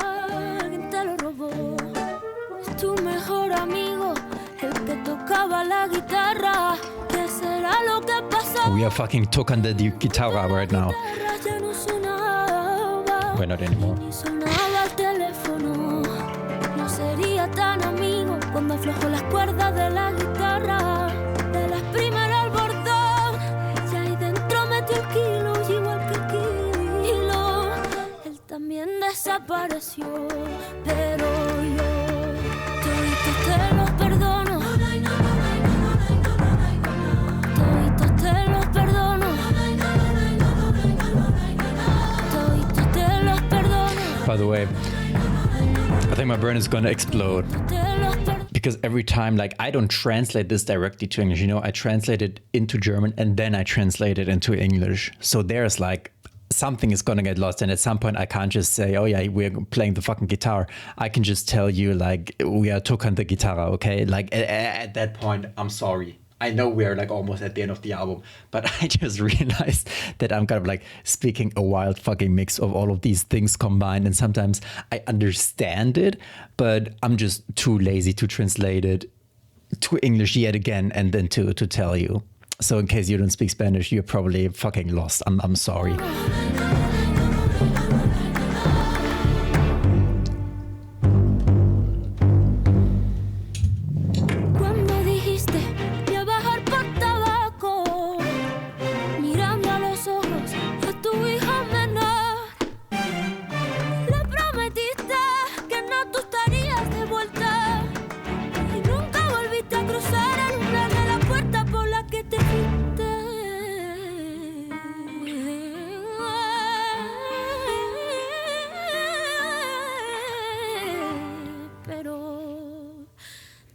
alguien te lo robó. Es tu mejor amigo, el que tocaba la guitarra. ¿Qué será lo que pasó? We are fucking tocando the guitarra right now. Ya no sonaba. We're not anymore. Ni sonaba el teléfono. No sería tan amigo cuando aflojo las cuerdas de la guitarra. De las primeras al bordón. Y ahí dentro metió el kilo, igual que el kilo. Él también desapareció, pero yo toditos te los perdono. Toditos te los perdono. Toditos te los perdono. By the way, I think my brain is gonna explode. Because every time, like, I don't translate this directly to English, you know, I translate it into German and then I translate it into English. So there's like, something is gonna get lost. And at some point, I can't just say, oh yeah, we're playing the fucking guitar. I can just tell you, like, we are tocando guitarra, okay? Like, at that point, I'm sorry. I know we're like almost at the end of the album, but I just realized that I'm kind of like speaking a wild fucking mix of all of these things combined. And sometimes I understand it, but I'm just too lazy to translate it to English yet again and then to tell you. So in case you don't speak Spanish, you're probably fucking lost. I'm sorry.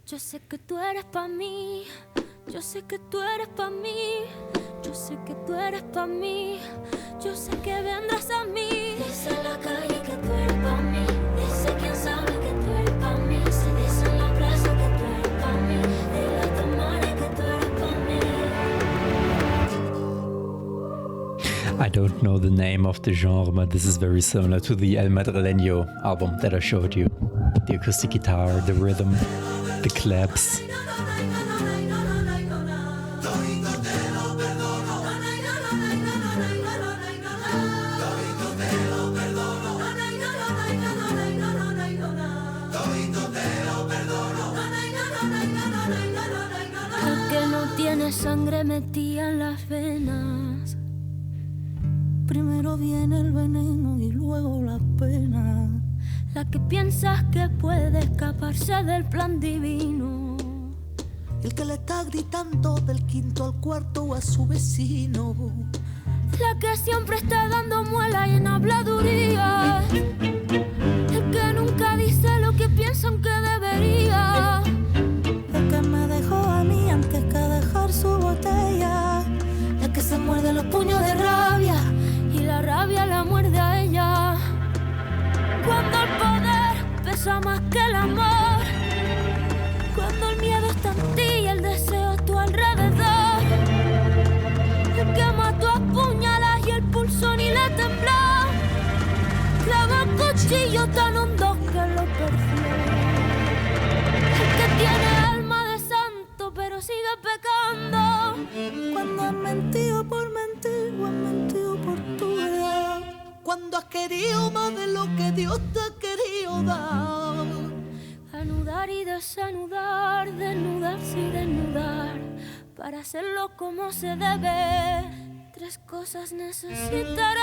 Yo sé que tú eres pa' mí, yo sé que tú eres pa' mí, yo sé que tú eres pa' mí, yo sé que vendrás a mí. Dice la calle que tú eres pa' mí, dice quien sabe que tú eres pa' mí, se dice en la plaza que tú eres pa' mí, dile a tu madre que tú eres pa' mí. I don't know the name of the genre, but this is very similar to the El Madrileño album that I showed you. The acoustic guitar, the rhythm, the claps. El que no tiene sangre metida en las venas, Primero viene el veneno y luego la pena. La que piensas que puede escaparse del plan divino. El que le está gritando del quinto al cuarto o a su vecino. La que siempre está dando muela y en habladuría. El que nunca dice lo que piensa aunque debería. El que me dejó a mí antes que dejar su botella. El que se muerde los puños de rabia y la rabia la muerde a ella. Cuando el poder pesa más que el amor. Cuando el miedo está en ti y el deseo a tu alrededor. El que mató a puñalas y el pulso ni le tembló. Clava el cuchillo tan hondo que lo perdió. El que tiene alma de santo pero sigue pecando. Cuando has mentido por mentir o has mentido por tu verdad. Cuando has querido más de lo que Dios te ha querido dar. Anudar y desanudar, desnudarse y desnudar. Para hacerlo como se debe, 3 cosas necesitarás.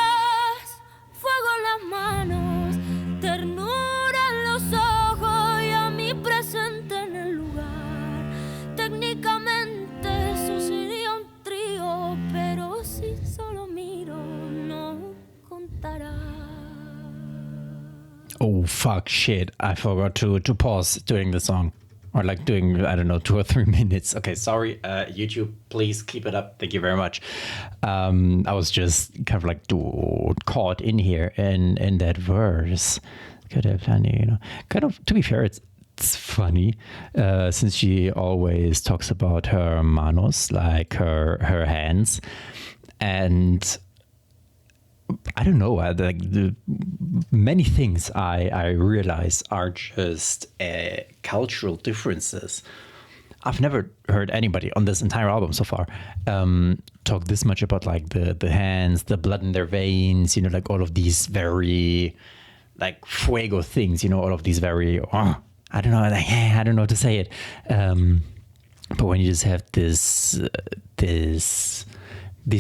Fuego en las manos, ternura en los ojos y a mí presente en el lugar. Técnicamente eso sería un trío, pero si solo miro no contará. Oh, fuck, shit. I forgot to pause during the song. Or like doing, I don't know, 2 or 3 minutes. Okay, sorry, YouTube, please keep it up. Thank you very much. I was just kind of like caught in here in that verse. Could have done, you know, kind of, to be fair, it's funny since she always talks about her manos, like her hands. And I don't know, like the many things I realize are just cultural differences. I've never heard anybody on this entire album so far talk this much about like the hands, the blood in their veins, you know, like all of these very like fuego things, you know, all of these very, I don't know, like, I don't know how to say it. But when you just have this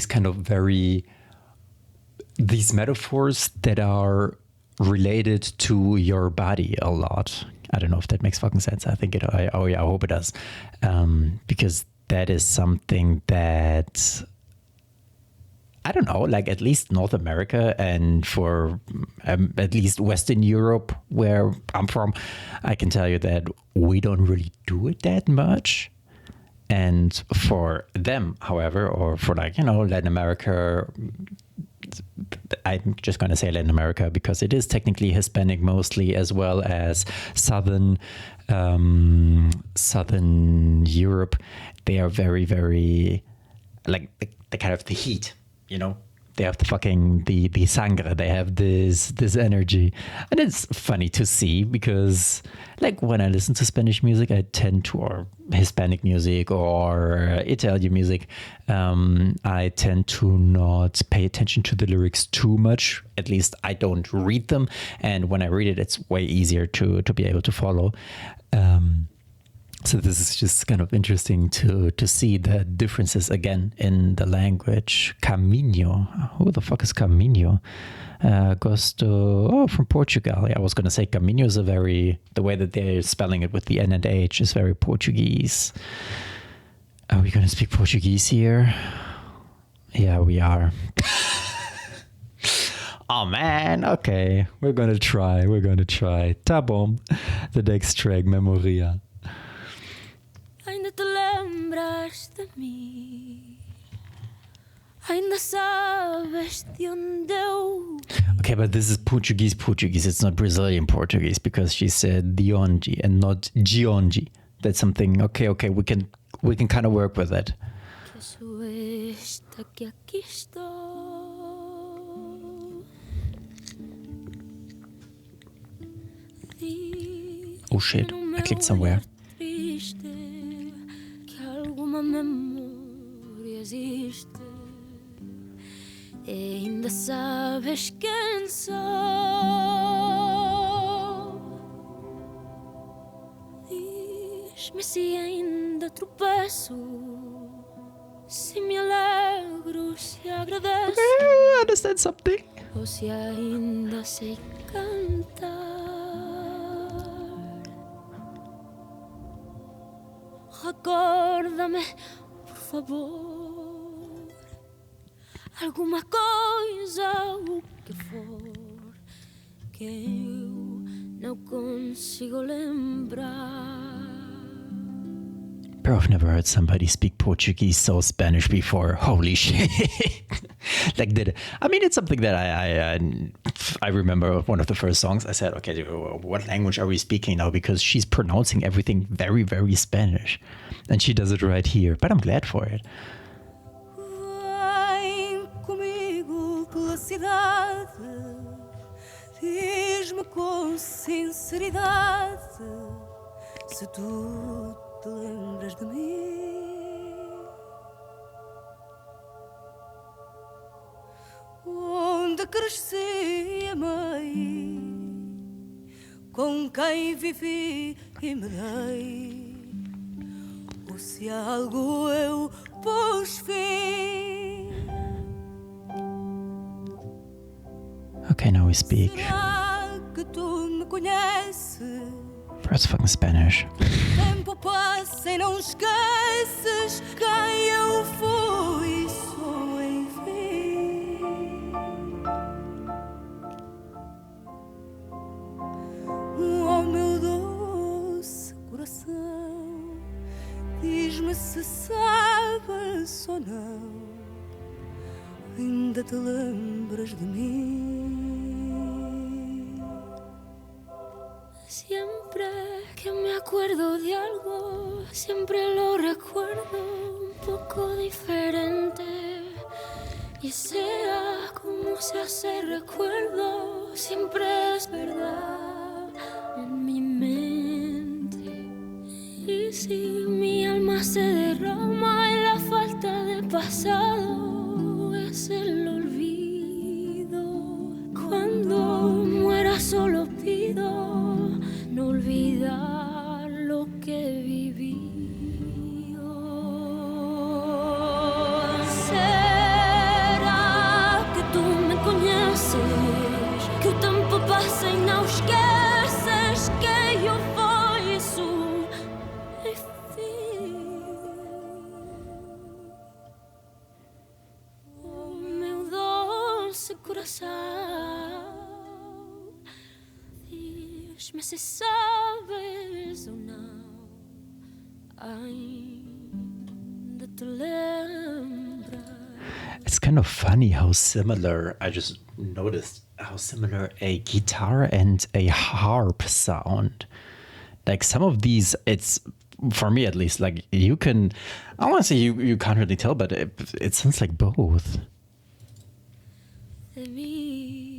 kind of very, these metaphors that are related to your body a lot. I don't know if that makes fucking sense. I think it, I hope it does. Because that is something that, I don't know, like at least North America and for at least Western Europe, where I'm from, I can tell you that we don't really do it that much. And for them, however, or for like, you know, Latin America, I'm just going to say Latin America because it is technically Hispanic mostly, as well as Southern Europe. They are very, very like the kind of the heat, you know. They have the sangre. They have this energy, and it's funny to see because, like, when I listen to Spanish music, I tend to, or Hispanic music or Italian music, I tend to not pay attention to the lyrics too much. At least I don't read them, and when I read it, it's way easier to be able to follow. So this is just kind of interesting to see the differences again in the language. Caminho. Who the fuck is Caminho? Gosto. Oh, from Portugal. Yeah, I was going to say Caminho is the way that they're spelling it with the N and H is very Portuguese. Are we going to speak Portuguese here? Yeah, we are. Oh man, okay. We're going to try. Tá bom. The next track, Memoria. Ainda te lembras de mim. Ainda sabes de onde eu. Okay, but this is Portuguese. It's not Brazilian Portuguese because she said Dionji and not Gionji. That's something. Okay, we can kind of work with that. Que sou esta que aqui estou. Oh shit! I clicked somewhere. Alguma memória existe. E ainda sabes quem sou. Diz-me se ainda tropeço, se me alegro se agradece I understand something. ou se ainda sei cantar. Recorda-me, por favor, alguma coisa, o que for, que eu não consigo lembrar. Bro, I've never heard somebody speak Portuguese so Spanish before. Holy shit. Like that. I mean, it's something that I remember one of the first songs. I said, okay, what language are we speaking now? Because she's pronouncing everything very, very Spanish. And she does it right here. But I'm glad for it. Vem comigo pela cidade, diz-me com sinceridade se tu te lembras de mim. Onde cresci, amei, com quem vivi e me dei, ou se algo eu pus fim. Okay, now we speak. Será que tu me conheces? That's fucking Spanish. Tempo passa e não esqueces quem eu fui, sou enfim. Oh, meu doce coração, diz-me se sabes ou não, ainda te lembras de mim. Siempre que me acuerdo de algo, siempre lo recuerdo un poco diferente. Y sea como se hace recuerdo, siempre es verdad en mi mente. Y si mi alma se derrama en la falta de pasado, es el olvido. Cuando muera solo pido no olvidar lo que viví. Oh, será que tu me conheces? Que o tempo passa e não esqueces que eu fui isso, enfim. Oh, meu doce coração, diz-me se sabes ou não, ainda te lembras. It's kind of funny how similar, I just noticed how similar a guitar and a harp sound. Like some of these, it's, for me at least, like you can, I want to say you can't really tell, but it sounds like both. De mí.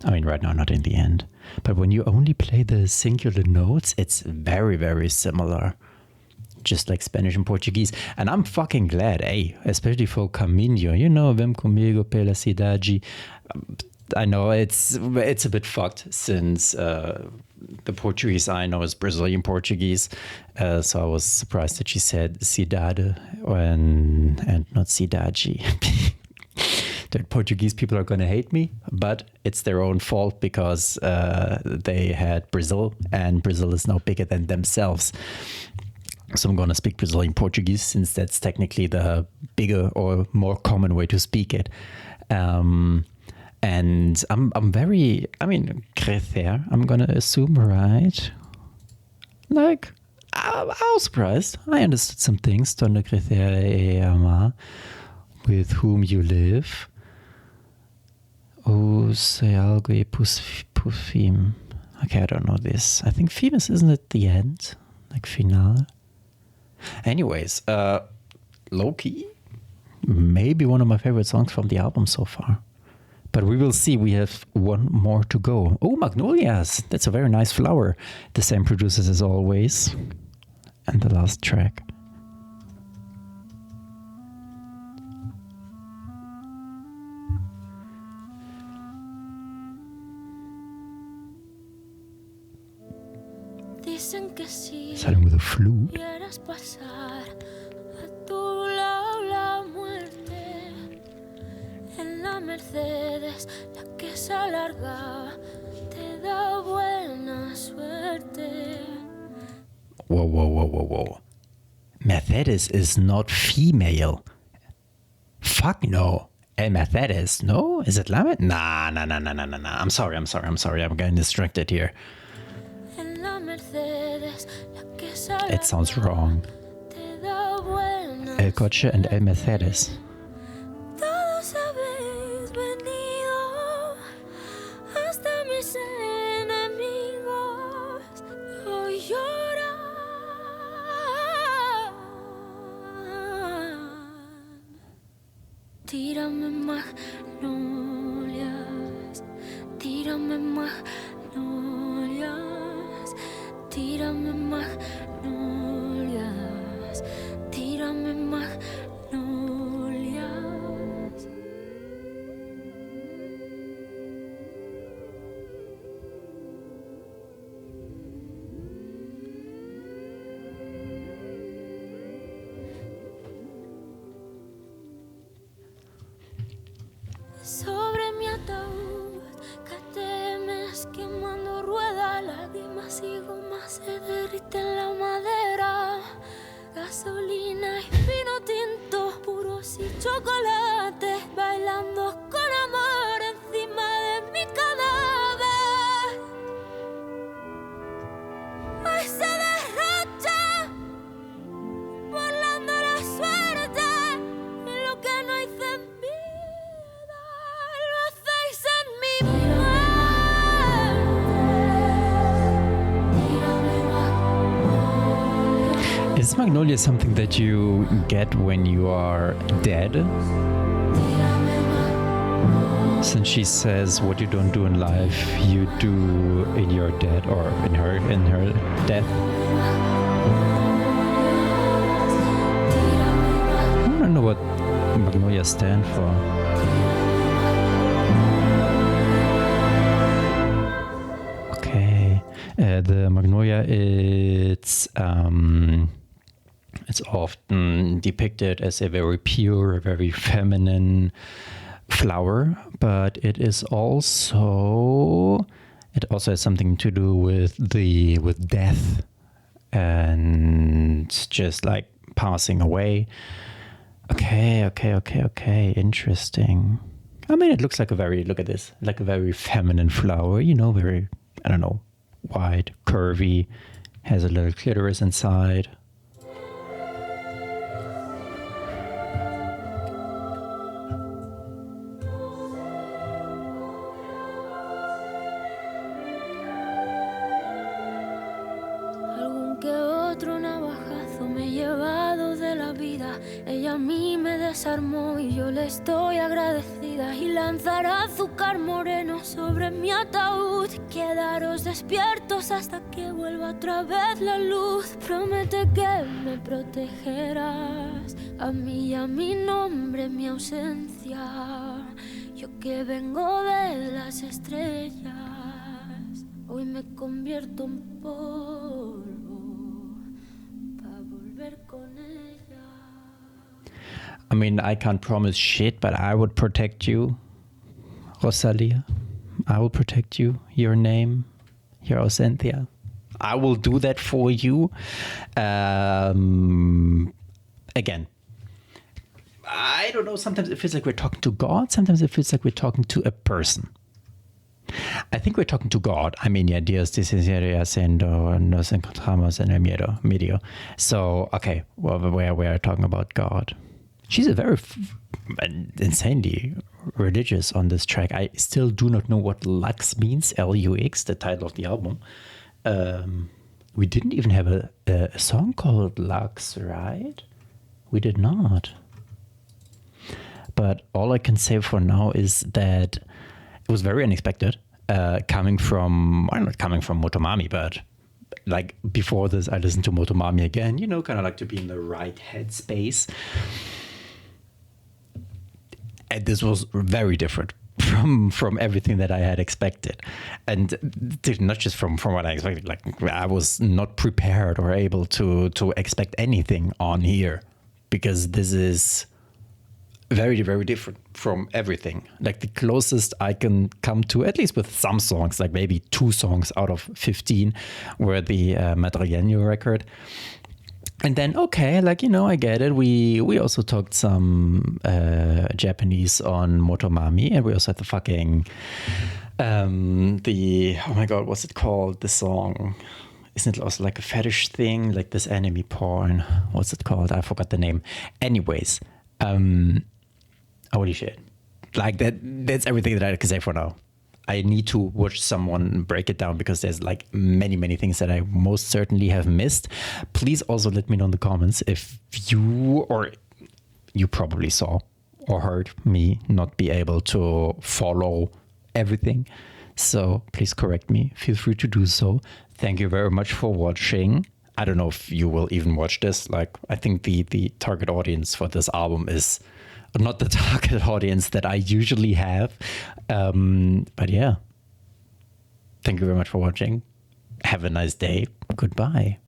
I mean, right now, not in the end. But when you only play the singular notes, it's very, very similar. Just like Spanish and Portuguese. And I'm fucking glad, especially for Caminho. You know, vem comigo pela cidade. I know it's a bit fucked since the Portuguese I know is Brazilian Portuguese. So I was surprised that she said cidade and not cidade. The Portuguese people are going to hate me, but it's their own fault because they had Brazil, and Brazil is now bigger than themselves. So I'm going to speak Brazilian Portuguese since that's technically the bigger or more common way to speak it. And I'm very, I mean, crecer, I'm going to assume, right? Like, I was surprised. I understood some things. Donde crecer e amar, with whom you live. O se algo e pus fim. Okay, I don't know this. I think fim isn't it the end? Like final? Anyways, low-key, maybe one of my favorite songs from the album so far. But we will see. We have one more to go. Oh, Magnolias. That's a very nice flower. The same producers as always. And the last track. dicen que sí. Starting with a flute. Quieras pasar a tu lado la muerte. En la Mercedes, la que se alarga, te da buena suerte. Whoa, whoa, whoa, whoa, whoa. Mercedes is not female. Fuck no. El Mercedes, no? Is it Lama? Nah. I'm sorry. I'm getting distracted here. En la Mercedes, la que se It sounds alarga, wrong. te da buena El Coche and El Mercedes. Todos habéis venido, hasta mis enemigos hoy lloran. Tírame magnolias, tírame magnolias, tírame magnolias, tírame magnolias. Sobre mi ataúd, que temes quemando rueda, lágrimas y goma se derriten la madera, gasolina y vino tinto, puros y chocolates, bailando con amor encima de mi cadáver. Hoy se derrocha, burlando la suerte, y lo que no hice en vida, lo hacéis en mi muerte. Is magnolia something that you get when you are dead? Since she says what you don't do in life, you do in your death, or in her death. I don't know what magnolia stand for. Okay, the magnolia, it's often depicted as a very pure, very feminine flower, but it also has something to do with death and just like passing away. Okay, interesting. I mean, it looks like look at this, like a very feminine flower, very, I don't know, wide, curvy, has a little clitoris inside. Algún que otro navajazo me he llevado de la vida. Ella a mí me desarmó y yo le estoy agradecida. Y lanzará azúcar moreno sobre mi ataúd. Quedaros despiertos hasta que vuelva otra vez la luz. Promete que me protegerás a mí y a mi nombre, mi ausencia. Yo que vengo de las estrellas, hoy me convierto en polvo para volver con ella. I mean, I can't promise shit, but I would protect you, Rosalía. I will protect you, your name, your ausencia. I will do that for you. Again, I don't know, sometimes it feels like we're talking to God, sometimes it feels like we're talking to a person. I think we're talking to God. I mean, Dios dice haciendo, nos encontramos en el medio. So, okay, well, we are talking about God. She's a very insanely religious on this track. I still do not know what Lux means, L-U-X, the title of the album. We didn't even have a song called Lux, right? We did not. But all I can say for now is that it was very unexpected, coming from MOTOMAMI, but like before this, I listened to MOTOMAMI again, kind of like to be in the right headspace. And this was very different. from everything that I had expected, and not just from what I expected. Like I was not prepared or able to expect anything on here, because this is very, very different from everything. Like the closest I can come to, at least with some songs, like maybe 2 songs out of 15, were the Madrileño record. And then, okay, like, you know, I get it. We also talked some Japanese on Motomami, and we also had the fucking oh my god, what's it called? The song. Isn't it also like a fetish thing, like this anime porn? What's it called? I forgot the name. Anyways, holy shit! Like that's everything that I can say for now. I need to watch someone break it down, because there's like many things that I most certainly have missed. Please also let me know in the comments if you probably saw or heard me not be able to follow everything. So please correct me. Feel free to do so. Thank you very much for watching. I don't know if you will even watch this. Like, I think the target audience for this album is not the target audience that I usually have. But yeah, thank you very much for watching. Have a nice day. Goodbye.